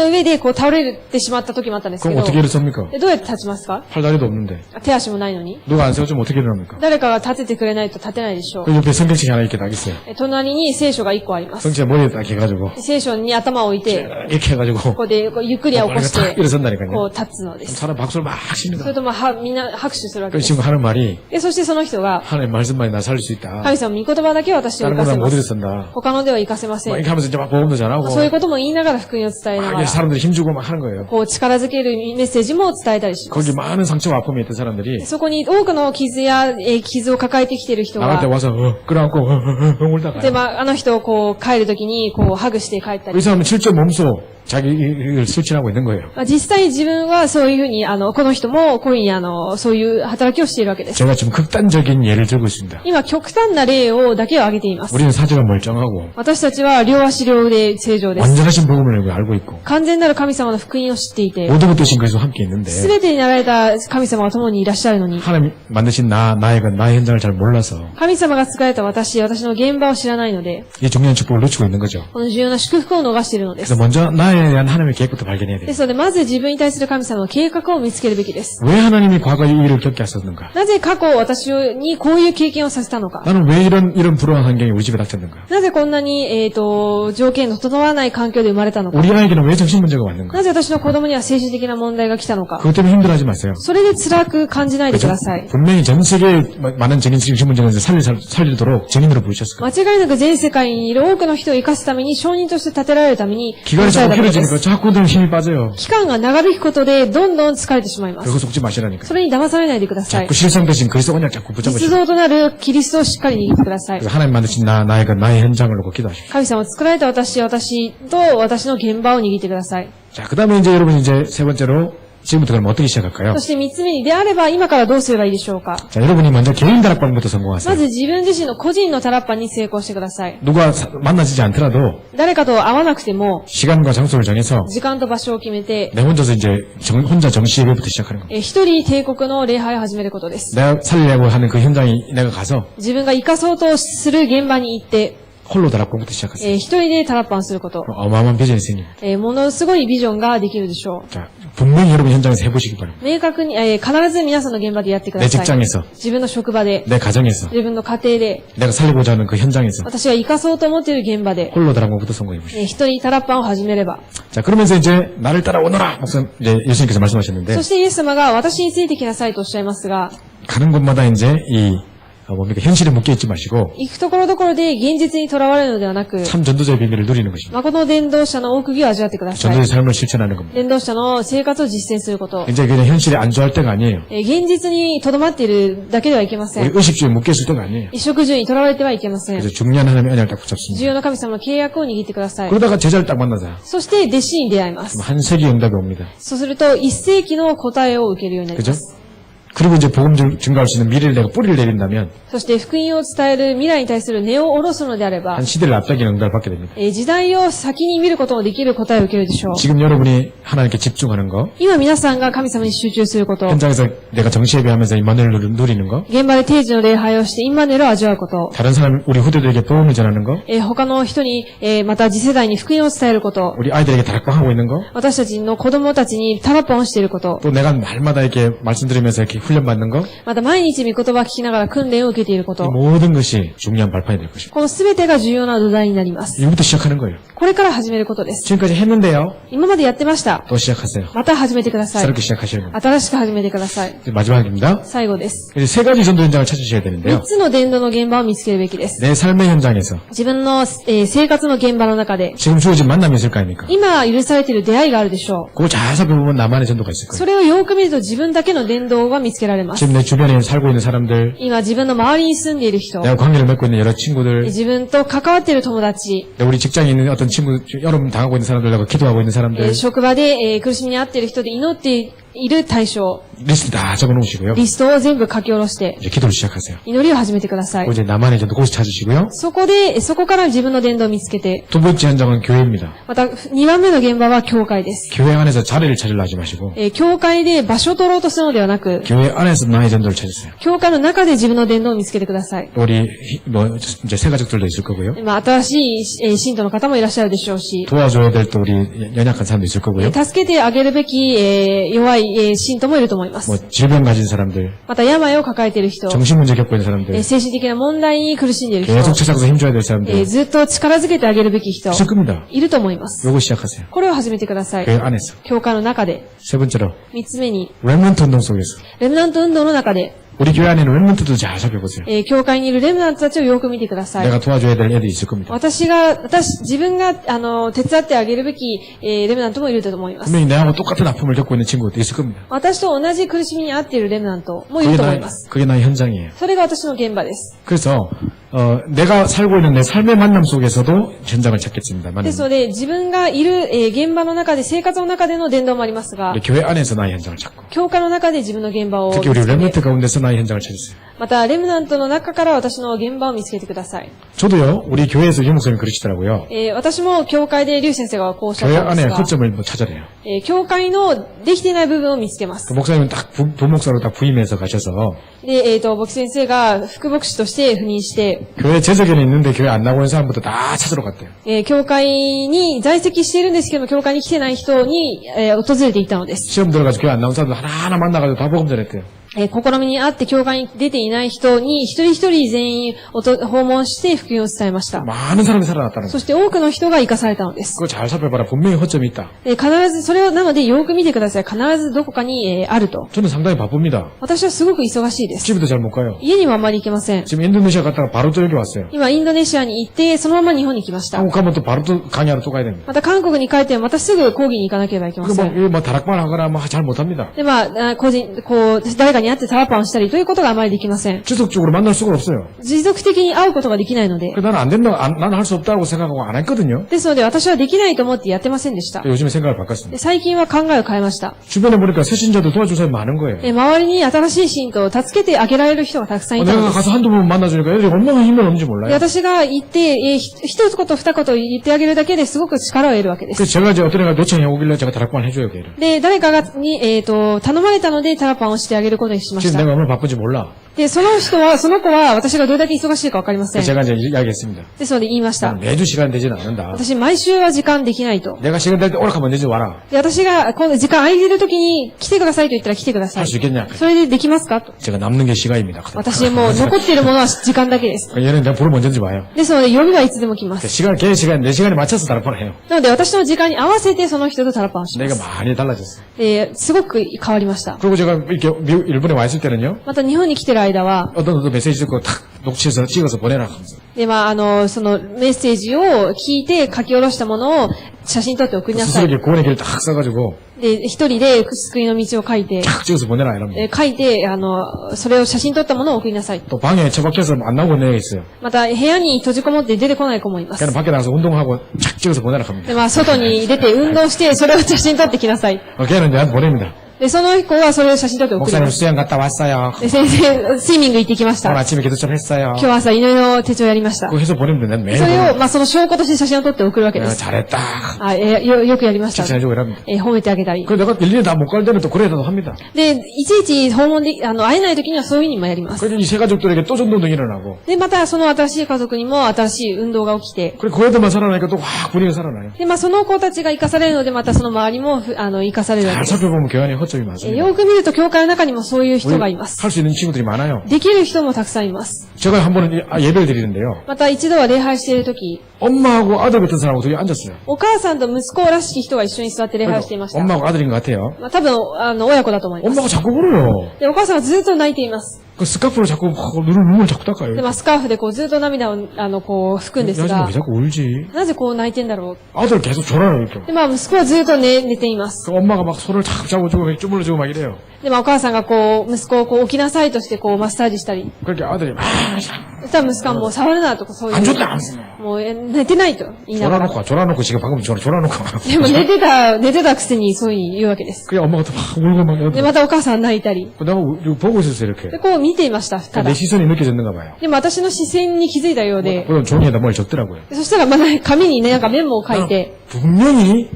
上でこう倒れてしまった時もあったんですけ 그럼 ど、 어떻게 일어섭니까? でどうやって立ちますか？ 팔다리도 없는데 手足もないのに。 누가 안 세워주면 어떻게 일어납니까? 誰かが立ててくれないと立てないでしょう。 그 옆에 성경책이 하나 이렇게 딱 있어요. 隣に聖書が1個あります。 성경 머리에 딱 해가지고 聖書に頭を置いて、 이렇게 해가지고 ここでこうゆっくり起こ 머리가 し 탁 て、 일어선다니까요. こう立つのです。 사람 박수를 막 치는 それ 거야. ともみんな拍手するわけ 그 です。 친구 하는 말이 で、そしてその人が、 하나님 말씀만이 나 살릴 수 있다. 神様の御言葉だけは私を 다른 生かせ 거는 ま 못 す。 일어선다. 他のでは生かせませ 막 ん 이렇게 。 하면서 이제 막 복음도 전하고 そういうことも言いながら福音を伝えなが 막 ら、 사람들이 힘주고 막 하는 거예요. こう力づけるメッセージも伝えたりします。 거기 많은 상처와 아픔이 있던 사람들이 そこに多くの傷や傷を抱えてきている人 나갈 때 が、 와서 끌어안고 울다가 で、あの人をこう帰るときにこうハグして帰ったり 이 。 사람은 실제 몸소 자기를 술진하고 있는 거예요. 実際自分はそういうふうに、この人もこういうふうにそういう働きをしているわけです。 제가 지금 극단적인 예를 들고 있습니다. 今極端な例だけを挙げています。 우리는 사지가 멀쩡하고 私たちは両足両腕正常です。 완전하신 복음을 알고 있고 完全なる神様の福音を知っていて、 모든 것 되신 그리스도 함께 있는데 すべてになられた神様が共にいらっしゃるのに、 하나님 만드신 나의 현장을 잘 몰라서 神様が作られた私の現場を知らないので、 이 중요한 축복을 놓치고 있는 거죠. この重要な祝福を逃しているので 그래서 す。 먼저 나에 대한 하나님의 계획부터 발견해야 돼요. ですので、まず自分に対する神様の計画を見つけるべきです。 왜 하나님이 과거에 이 일을 겪게 하셨는가? なぜ過去私にこういう経験をさせたのか。 나는 왜 이런 불안한 환경이 우리 집에 닥쳤는가? なぜこんなに、条件の整わない環境で生まれたのか。 우리 아이에게는 왜 정신 문제가 왔는가? なぜ私の子供には精神的な問題が来たのか。 그것 때문에 힘들어하지 마세요. それで辛く感じないでください。 분명히 전 세계에 많은 정신 문제를 살리도록 증인으로 부르셨을 거예요. 間違いなく全世界にいる多くの人を生かすために、証人として立てられるために、 기간이 され 자꾸 たもので 길어지니까 す。 자꾸 더 힘이 빠져요. 期間が長引くことで、どんどん疲れてしまいます。 그거 속지 마시라니까. それに騙されないでください 자꾸 。 실성 대신 그리스도 그냥 자꾸 実 붙잡으시고 像となるキリストをしっかり握ってください。 그래서 하나님 만드신 나의 현장을 놓고 기도하십시오. 神様を作られた私と私の現場を握ってください。 자, 그 다음에 이제 여러분 이제 세 번째로 지금부터 그럼 어떻게 시작할까요? そして三つ目に、であれば今からどうすればいいでしょうか。 자, 여러분이 먼저 개인 다락방부터 ま 성공하세요. ず自分自身の個人のタラッパに成功してください。 누가 만나지지 않더라도 誰かと会わなくても、 시간과 장소를 정해서 時間と場所を決めて、 내 혼자서 이제 혼자 정시 예배부터 시작하는 겁니다. 一人帝国の礼拝を始めることです。 내가 살리려고 하는 그 현장에 내가 가서 自分が生かそうとする現場に行って、 홀로 다락방부터 시작하세요. 一人でタラッパンすること。 어마어마한 비전이 있으니. ものすごいビジョンができるでしょう。 자, 분명히 여러분 현장에서 해보시기 바랍니다. 明確に、必ず皆さんの現場でやってく 내 ださい。 직장에서, 自分の職場で、 내 가정에서, 自分の家庭で、 내가 살리고자 하는 그 현장에서 私が生かそうと思っている現場で、 홀로 다락방부터 성공해보십시오. 一人タラッパンを始めれば。 자, 그러면서 이제 나를 따라오너라! 이제 예수님께서 말씀하셨는데 そしてイエス様が私についてきなさいとおっしゃいますが、 가는 곳마다 이제 뭡니까? 현실에 묶여있지 마시고, 行くところどころで現実にとらわれるのではなく、 참 전도자의 비밀을 누리는 것입니다. 誠の伝道者の奥義を味わってください。 전도자의 삶을 실천하는 겁니다. 伝道者の生活を実践すること。 이제 그냥 현실에 안주할 때가 아니에요. 現実にとどまっているだけではいけませ 우리 ん。 의식주의에 묶여있을 때가 아니에요. 衣食住にとらわれてはいけません。 그래서 중요한 하나님의 언약을 딱 붙잡습니다. 重要な神様の契約を握ってください。 그러다가 제자를 딱 만나자. そして弟子に出会います。 한 세기 응답이 옵니다. そうすると、一世紀の答えを受けるようになり 그죠? ます。 그리고 이제 복음 증가할 수 있는 미래를 내가 뿌리를 내린다면 そして福音を伝える未来に対する根を下ろすのであれば 한 、 시대를 앞당기는 응답을 받게 됩니다. 時代を先に見ることのできる答えを受けるでしょう。 지금 여러분이 하나님께 집중하는 거, 今皆さんが神様に集中すること、 현장에서 내가 정시 예배하면서 임마누엘을 누리는 거, 現場で定時の礼拝をしてインマネルを味わうこと、 다른 사람 우리 후대들에게 복음을 전하는 거, 他の人に、また次世代に福音を伝えること、 우리 아이들에게 다락방하고 있는 거, 私たちの子供たちにタラポンをしていること、 또 내가 말마다 이렇게 말씀드리면서 이렇게 훈련받는 거, また毎日御言葉を聞きながら訓練を受けているこ 이 と、 모든 것이 중요한 발판이 될 것입니다. このすべてが重要な土台になります。 이부터 시작하는 거예요. これから始めることです。 지금까지 했는데요. 今までやってました。 또 시작하세요. また始めてください。 새롭게 시작하시는 겁니다. 新しく始めてください。 이제 마지막입니다. 最後です。 이제 세 가지 전도 현장을 찾으셔야 3 되는데요. つの伝道の現場を見つけるべきです。 내 삶의 현장에서 自分の、生活の現場の中で、 지금 주어진 만남이 있을 거 아닙니까? 今許されている出会いがあるでしょう。 그거 잘 살펴보면 나만의 전도가 있을 そ 거예요. れをよく見ると自分だけの伝道が見つけられます。 지금 내 주변에 살고 있는 사람들, 今自分の周りに住んでいる人、 내가 관계를 맺고 있는 여러 친구들, 自分と関わっている友達、 우리 직장에 있는 어떤 친구, 여러분 당하고 있는 사람들하고 기도하고 있는 사람들, 職場で、苦しみに遭っている人で祈っている対象、 리스트 다 적어놓으시고요. リストを全部書き下ろして、 이제 기도를 시작하세요. 祈りを始めてください 그리고 。 이제 나만의 전도 곳을 찾으시고요. そこから自分の伝道を見つけて、 두 번째 현장은 교회입니다. また、2番目の現場は教会です。 교회 안에서 자리를 찾으려 하지 마시고, 教会で場所を取ろうとするのではなく、 교회 안에서 나의 전도를 찾으세요. 教会の中で自分の伝道を見つけてください。 우리 이제 새 가족들도 있을 거고요. 新しい、信徒の方もいらっしゃるでしょうし、 도와줘야 될 또 우리 연약한 사람도 있을 거고요. 助けてあげるべき、弱い、信徒もいると思います。 뭐 질병 가진 사람들, また病を抱えている人、 정신문제 겪고 있는 사람들, 精神的な問題に苦しんでいる 계속 人、 찾아가서 힘줘야 될 사람들 ずっと力づけてあげるべき人、 있을 겁니다. いると思います。 요거 시작하세요. これを始めてください。 교회 안에서. 教会の中で。 세 번째로 3つ目に、 렘넌트 운동 속에서 レムナント運動の中で、 우리 교회 안에는 렘넌트도 잘 살펴보세요. 教会にいるレムナントたちをよく見てください。 내가 도와줘야 될 애들이 있을 겁니다. 自分が、手伝ってあげるべき、レムナントもいると思います。 분명히 내하고 똑같은 아픔을 겪고 있는 친구도 있을 겁니다. 私と同じ苦しみに遭っているレムナントもいると思います。 그게 나의 현장이에요. それが私の現場です。 그래서 내가 살고 있는 내 삶의 만남 속에서도 현장을 찾겠습니다. ですので、自分がいる、現場の中で、生活の中での伝道もありますが 우리 、 교회 안에서 나의 현장을 찾고 教会の中で自分の現場を見 특히 つ 우리 けて、 렘넌트 가운데서 나의 현장을 찾으세요. また、レムナントの中から私の現場を見つけてください。 저도요. 우리 교회에서 유 목사님이 그러시더라고요. 私も教会で劉先生がこうおっしゃっ 교회 たんで 안에 すが、 허점을 뭐 찾아내요. 教会のできていない部分を見つけます 그 。 목사님은 딱 부목사로 딱 부임해서 가셔서 で、牧師先生が副牧師として赴任して、 교회 재석에는 있는데 교회 안 나오는 사람부터 다 찾으러 갔대요. 教会に在籍しているんですけども、教会に来てない人に、訪れていったのです。 시험 들어가서 교회 안 나온 사람들 하나하나 만나가지고 다 복음 전했대요. 試みにあって教会に出ていない人に一人一人全員訪問して福音を伝えました。 많은 사람이 살아났다는 そ 거예요. して多くの人が生かされたのです。 그거 잘 살펴봐라. 분명히 허점이 있다. 必ず、それをなのでよく見てください。必ずどこかに、あると。 저는 상당히 바쁩니다. 私はすごく忙しいです。 집에도 잘 못 가요. 家にはあまり行けません。 지금 인도네시아 갔다가 바로 또 여기 왔어요. 今インドネシアに行って、そのまま日本に来ました。 한국 가면 또 바로 또 강의하러 또 가야 됩니다. また韓国に帰ってまたすぐ講義に行かなければいけません。 뭐 다락방 하거나 뭐 잘 못합니다. で、誰かに会ってタラパンをしたりということがあまりできません。 지속적으로 만날 수가 없어요. 持続的に会うことができないので。 나는 안 된다, 나는 할 수 없다고 생각하고 안 했거든요. ですので私はできないと思ってやってませんでした。 요즘에 생각을 바꿨습니다. で最近は考えを変えました。 주변에 보니까 새신자들 도와줄 사람이 많은 거예요. 周りに新しい信徒を助けてあげられる人がたくさんいたの 내가 です。 가서 한두 번 만나주니까 애들이 얼마나 힘을 얻는지 で 몰라요. 私が言って、一言二言言ってあげるだけですごく力を得るわけです。 그래서 제가 이제 어떤 애가 요청해 오길래 제가 다락방을 해줘요, 걔를. で、誰かに、頼まれたのでタラパンをしてあげることにしまし 지금 た。 내가 얼마나 바쁜지 몰라. で、その子は私がどれだけ忙しいかわかりません。 제가 이제 이야기했습니다. ですので言いました。 매주 시간 되지는 않는다. 私、毎週は時間できないと。 내가 시간 될 때 오락하면 언제든지 와라. で、私が、今度時間空いてる時に来てくださいと言ったら来てください。 할 수 있겠냐? それでできますかと。 제가 남는 게 시간입니다. 私もう残っているものは時間だけです。 얘는 내가 부르면 언제든지 와요. ですので、呼びはいつでも来ます。 걔 시간, 내 시간에 맞춰서 다락방을 해요. なので、私の時間に合わせてその人とタラパンをしま 내가 す。 많이 달라졌어. すごく変わりました。 그리고 제가 이렇게 일본에 와 있을 때는요. また日本に来てる間間は、 어떤 메시지 듣고 탁 녹취해서 찍어서 보내라 하면서. で、そのメッセージを聞いて書き下ろしたものを写真撮って送りなさい。 스스로에게 구원의 길을 딱 써가지고 で、一人で救いの道を書いて、 탁 찍어서 보내라 이럽니다. 書いて、それを写真撮ったものを送りなさい。 또 방에 처박혀서 안 나오고 있는 애가 있어요. また、部屋に閉じこもって出てこない子もいます。 걔는 밖에 나가서 운동하고 착 찍어서 보내라 합니다. で、外に出て運動して、それを写真撮ってきなさい。 걔는 얘한테 보냅니다. で、その子はそれを写真撮って送り 목사님 ます。 수영 갔다 왔어요. で、先生、スイミング行ってきまし 오늘 た。 아침에 기도 좀 했어요. 今日朝祈りの手帳やりました。 그거 해서 보내면 난 매일 それ 보내요. を、その証拠として写真を撮って送るわけで 내가 す。 잘했다. あ、よくやりました。 칭찬해주고 이럽니다. 褒めてあげたり。 그래 내가 일일이 다 못 갈 때는 또 그래라도 합니다. で、いちいち訪問で、会えない時にはそういうふうにもやります。 그래서 이 세 가족들에게 또 전도운동이 일어나고 で、またその新しい家族にも新しい運動が起きて、 그래 그 애들만 살아나니까 또 확 분위기가 살아나요. で、その子たちが生かされるので、またその周りも、生かされるわけ 잘 です。 살펴보면 교회 안에 허점이 많습니다. よく見ると、教会の中にもそういう人がいます。 할 수 있는 친구들이 많아요. できる人もたくさんいます。 제가 한 번은 예배를 드리는데요. また一度は礼拝している時、 엄마하고 아들 같은 사람하고 둘이 앉았어요. お母さんと息子らしき人が一緒に座って礼拝していました。 엄마하고 아들인 것 같아요. 多分、親子だと思います。 엄마가 자꾸 울어요. で、お母さんはずっと泣いています。 그 스카프로 자꾸 눈을 자꾸 닦아요. で、スカーフでずっと涙を、拭くんですが 왜 、 자꾸 울지? なぜ泣いてんだろう。 아들 계속 졸아요 이렇게. で、息子はずっと寝ています。 그 엄마가 막 손을 탁 잡아주고 주물러주고 막 이래요. で、お母さんが息子を起きなさいとしてマッサージしたり、 그렇게 아들이 막 そしたら息子はもう触るなとかそうい 안 う、 좋다. もう寝てないと言いながら。 졸아놓고 지금 방금 졸아놓고. でも寝てたくせにそういうふうに言うわけです。 그냥 엄마가 또 막 울고 막 で、 이러고. またお母さんは泣いたり。 내가 이거 보고 있었어요 이렇게. で、見ていました、ただ 내 。 시선이 느껴졌는가 봐요. でも私の視線に気づいたようで、 그럼 종이에다 뭘 적더라고요. そしたら紙にね、メモを書いて、 분명히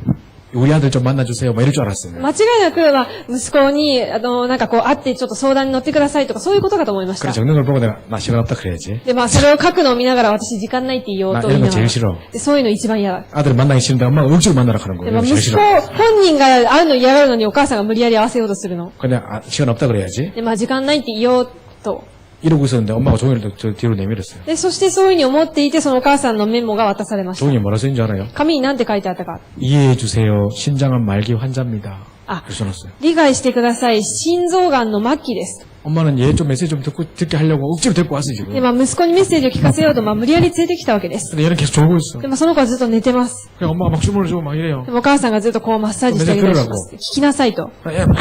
우리 아들 좀 만나주세요. 막 이럴 줄 알았어요. 間違いなく、息子に、会ってちょっと相談に乗ってくださいとか、そういうことかと思いまし 그래 た。 적는 걸 보고 내가 나 시간 없다 그래야지. で、それを書くのを見ながら私時間ないって言おうと言いなが 나 이런 거 제일 ら。 싫어. で、そういうの一番嫌だ。 아들 만나기 싫은데 엄마가 억지로 만나라 하는 で 거예요. も 제일 息子 싫어. 本人が会うの嫌がるのにお母さんが無理やり合わせようとするの。 그냥 시간 없다 그래야지. で、時間ないって言おうと。 이러고 있었는데 엄마가 종이를 저 뒤로 내밀었어요. で、そしてそういうふうに思っていて、そのお母さんのメモが渡されました。 종이에 뭐라 써있는지 알아요? 紙に何て書いてあったか。 이해해주세요. 신장암 말기 환자입니다. 아. 그렇게 써놨어요. 理解してください。心臓がんの末期です。 엄마는 얘 좀 메시지 좀 듣게 하려고 억지로 데리고 왔어요 지금. で、息子にメッセージを聞かせようと、無理やり連れてきたわけです。 근데 얘는 계속 졸고 있어. で、その子はずっと寝てます。 그냥 엄마가 막 주물러 주고 막 이래요. でもお母さんがずっとマッサージしてあげたりします。聞きなさいと。 얘 막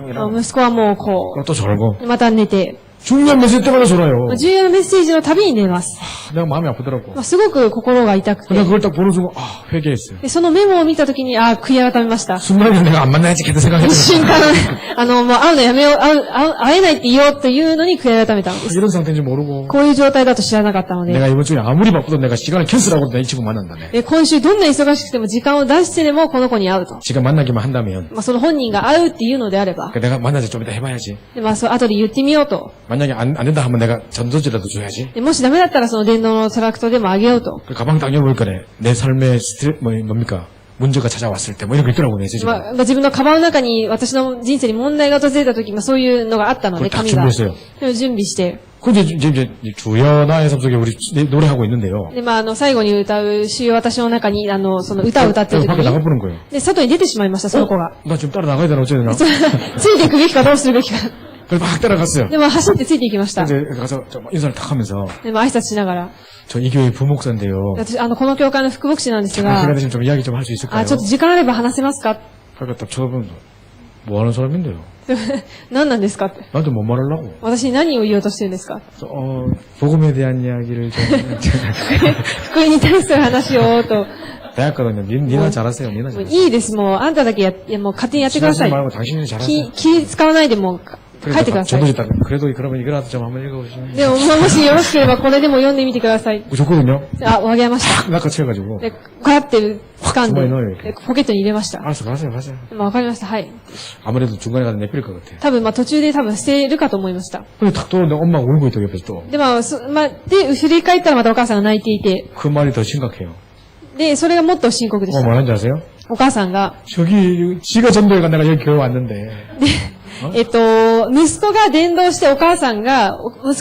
이러고. 息子はもう그럼 또 졸고. でまた寝て、 중요한 메시지 때마다 졸아요. 重要なメッセージのたびに寝ます。 내가 마음이 아프더라고. すごく心が痛くて。 근데 그걸 딱 보여주고 회개했어요. で、そのメモを見たときに、悔い改めました。 순간에 내가 안 만나야지 걔도 一 생각했는데 瞬間、もう会うのやめよう、会えないって言おうというのに悔い改めたんです。 이런 상태인지 모르고 こういう状態だと知らなかったので、 내가 이번 주에 아무리 바쁘도 내가 시간을 캔슬하고 내 이 친구 만난다네. で今週どんな忙しくても時間を出してでもこの子に会うと。 지가 만나기만 한다면 その本人が会うっていうのであれば、 내가 만나자 좀 이따 해봐야지. で後で言ってみようと。 만약에 안 된다 하면 내가 전도지라도 줘야지. でもしダメだったらその電動のトラクトでもあげようと。 그 가방 딱 열어볼 거네. 내 삶의 뭡니까? 문제가 찾아왔을 때 뭐 이런 거 있더라고 메시지가. 自分のカバンの中に私の人生に問題が訪れた時、そういうのがあったので、 그걸 다 紙が。 준비했어요. それを準備して。 근데 이제 주여 나의 삶 속에 우리 노래하고 있는데요. で、最後に歌う、主よ私の中に、その歌を歌ってる時 밖에 に、 나가보는 거예요. で、外に出てしまいました、その子が。 나 지금 따라 나가야 되나 어쩌야 되나. ついていくべきかどうするべきか。 그래서 막 따라갔어요. でも走ってついていきました。 이제 가서 인사를 탁 하면서 でも挨拶しながら。 저 이 교회 부목사인데요. 私、この教会の副牧師なんですが、 그래도 좀 이야기 좀 할 수 있을까요? ちょっと時間あれば話せますか 그러니까 딱 쳐다보면 뭐 하는 사람인데요? 何なんですかって。 나한테 뭐 말하려고? 私に何を言おうとしてるんですか 복음에 대한 이야기를 좀. 福音に対する話をと。 대학거든요. 니나 잘하세요. 니나 もう 잘하세요. いいです、もう。あんただけもう勝手にやってくださ 친하지 い。 말고 당신이 잘하세요. 気使わないでもう書いてください。 저도 있다. 그래도 그러면 이거라도 좀 한번 읽어보시면. でも、もしよろしければこれでも読んでみてください。 좋거든요. あげました。 낚아채가지고. で、こうやって掴ん 주머니넣어요 で、ポケットに入れました。 알았어, 가세요. わかりました。はい。 아무래도 중간에 가서 내필 것 같아. 多分、途中で捨てるかと思いました。 근데 탁 들어오는데 엄마가 울고 있다, 옆에서 또. で、で、振り返ったらまたお母さんが泣いていて、 그 말이 더 심각해요. で、それがもっと深刻でした。 뭐라는지 아세요? お母さんが、 저기, 지가 전도회가 내가 여기 교회 왔는데. 息子が伝道して息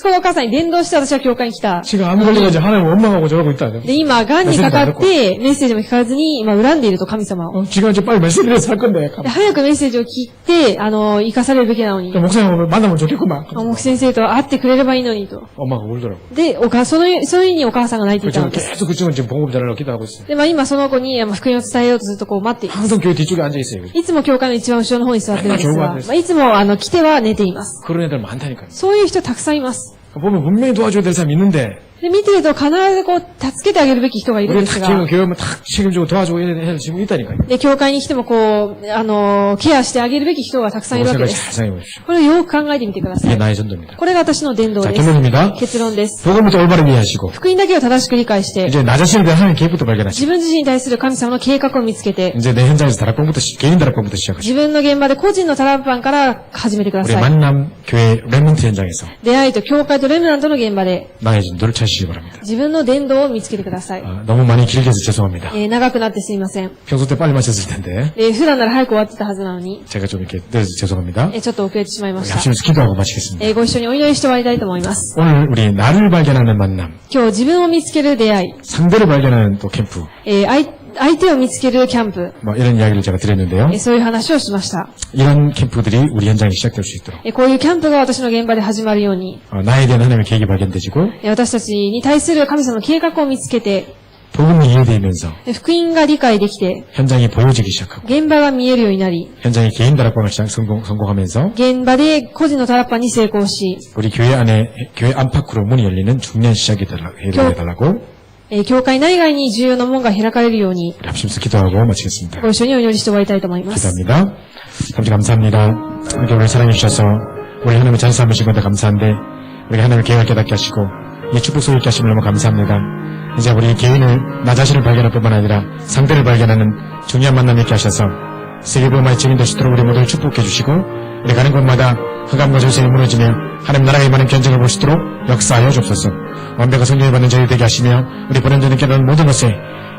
子がお母さんに伝道して私は教会に来た。 지금 암 걸려가지고 하나님 원망하고 저러고 있다. で、今、癌にかかってメッセージも聞かずに、今恨んでいると神様を。 지금 좀 빨리 메시지를 살 건데. で早くメッセージを聞いて、生かされるべきなのに。 목사님 만나면 좋겠구만. 牧師先生と会ってくれればいいのにと。 엄마가 울더라고. で、そういうふうにお母さんが泣いていたんです。 계속 그 친구는 지금 복음 전하려고 기도하고 있어요. で、今その子に福音を伝えようとずっとこう待っています。 항상 교회 뒤쪽에 앉아 있어요. いつも教会の一番後ろの方に座ってるんですが、いつも来ては寝ています。 그런 애들 많다니까요. そういう人たくさんいます。 보면 분명히 도와줘야 될 사람이 있는데 で、見てると必ずこう、助けてあげるべき人がいるん 우리 です 탁 が、 지금 교회 오면 탁 책임지고 도와주고 이런 애들 지금 있다니까요. で、教会に来てもこう、ケアしてあげるべき人がたくさんいるわけ 생각 で 잘 す。 생각해 보십시오. これをよく考えてみてくださ 이게 い。 나의 전도입니다. これが私の伝道 자, です。 결론입니다. 結論です。 복음부터 올바르게 이해하시고 福音だけを正しく理解して、 이제 나 자신에 대한 하나님의 계획부터 발견하시고 自分自身に対する神様の計画を見つけて、 이제 내 현장에서 다락방부터 개인 다락방부터 시작하시고 自分の現場で個人のタラッパンから始めてくだ 우리 さい。 만남 교회 렘넌트 현장에서 出会いと教会とレムナントの現場で、 나의 전도를 찾으시기 바랍니다. 自分の伝道を見つけてください。 너무 많이 길게 해서 죄송합니다. 長くなってすみません。 평소 때 빨리 마쳤을 텐데 普段なら早く終わってたはずなのに、 제가 좀 이렇게 늦어서 죄송합니다. ちょっと遅れてしまいま 우리 した。 합심해서 기도하고 마치겠습니다. ご一緒にお祈りして終わりたいと思います。 오늘 우리 나를 발견하는 만남, 今日自分を見つける出会い、 상대를 발견하는 또 캠프 相手を見つけるキャンプ、 뭐 이런 이야기를 제가 드렸는데요. そういう話をしました。 이런 캠프들이 우리 현장에 시작될 수 있도록 こういうキャンプが私の現場で始まるように、 나에 대한 하나님의 계획이 발견되지고 私たちに対する神様の計画を見つけて、 복음이 이해되면서 福音が理解できて、 현장이 보여지기 시작하고 現場が見えるようになり、 현장에 개인 다락방을 성공하면서 現場で個人のタラッパンに成功し、 우리 교회 안팎으로 문이 열리는 중요한 시작이 되달라고 教会内外に重要な門が開かれるように、 합심해서 기도하고 마치겠습니다. ご一緒にお祈りして終わりたいと思います。 기도합니다. 아버지 감사합니다. 이렇게 우리를 사랑해 주셔서 우리 하나님의 자녀 삼으신 건데 감사한데 우리가 하나님의 계획을 깨닫게 하시고 이 축복 소유케 하시면 너무 감사합니다. 이제 우리 개인을 나 자신을 발견할 뿐만 아니라 상대를 발견하는 중요한 만남이 있게 하셔서 세계복음화의 증인 되시도록 우리 모두를 축복해 주시고 우리 가는 곳마다 흑암과 절세이 무너지며 하나님 나라의 많은 견쟁을 볼 수 있도록 역사하여 주옵소서. 완벽한 성령을 받는 저희 되게 하시며 우리 보냄되는 깨달은 모든 것에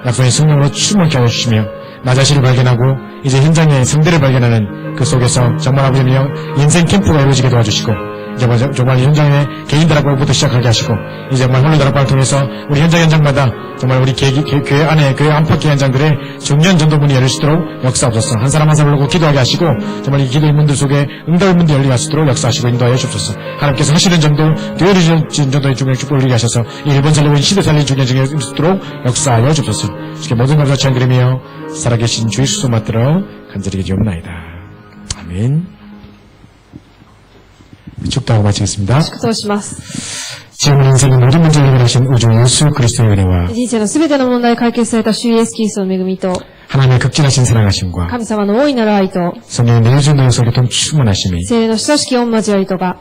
약속의 성령으로 충만케 하여 주시며 나 자신을 발견하고 이제 현장의 상대를 발견하는 그 속에서 정말 아버지며 인생 캠프가 이루어지게 도와주시고 이제 정말 현장의 개인 다락방부터 시작하게 하시고 이제 정말 홀로 다락방을 통해서 우리 현장마다 정말 우리 교회 안에 교회 안팎의 현장들의 중요한 전도문이 열릴 수 있도록 역사하옵소서. 한 사람 한 사람을 보고 기도하게 하시고 정말 이 기도의 문들 속에 응답의 문들이 열리게 하시도록 역사하시고 인도하여 주옵소서. 하나님께서 하시는 전도 되어지는 전도의 중요한 축복을 이루게 하셔서 일본 살리고 시대 살리는 중요한 증인이 있을 수 있도록 역사하여 주옵소서. 이렇게 모든 감사 찬양 드리며 살아계신 주의 수소 받들어 간절히 기도옵나이다. 아멘. 축도하고 마치겠습니다. 祝祷します。 지금 인생의 모든 문제를 해결하신 우주 예수 그리스도의 은혜와 人生のすべての問題を解決された主イエスキリストの恵みと、 하나님의 극진하신 사랑하심과 神様の大いなる愛と、 성령의 내주는 노릇으로 충만하심이 聖霊の親しき御交わりとが、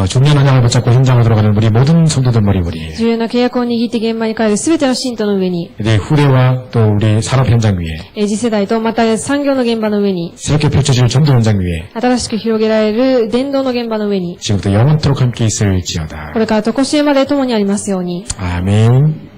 중요한 언약을 붙잡고 현장으로 들어가는 우리 모든 성도들 머리 위에 重要な契約を握って現場に帰るすべての信徒の上に、 내 후대와 또 우리 산업 현장 위에 次世代とまた産業の現場の上に、 새롭게 펼쳐질 전도 현장 위에 新しく広げられる伝道の現場の上に、 지금부터 영원토록 함께 있을지어다. これからとこしえまで共にありますように。 아멘.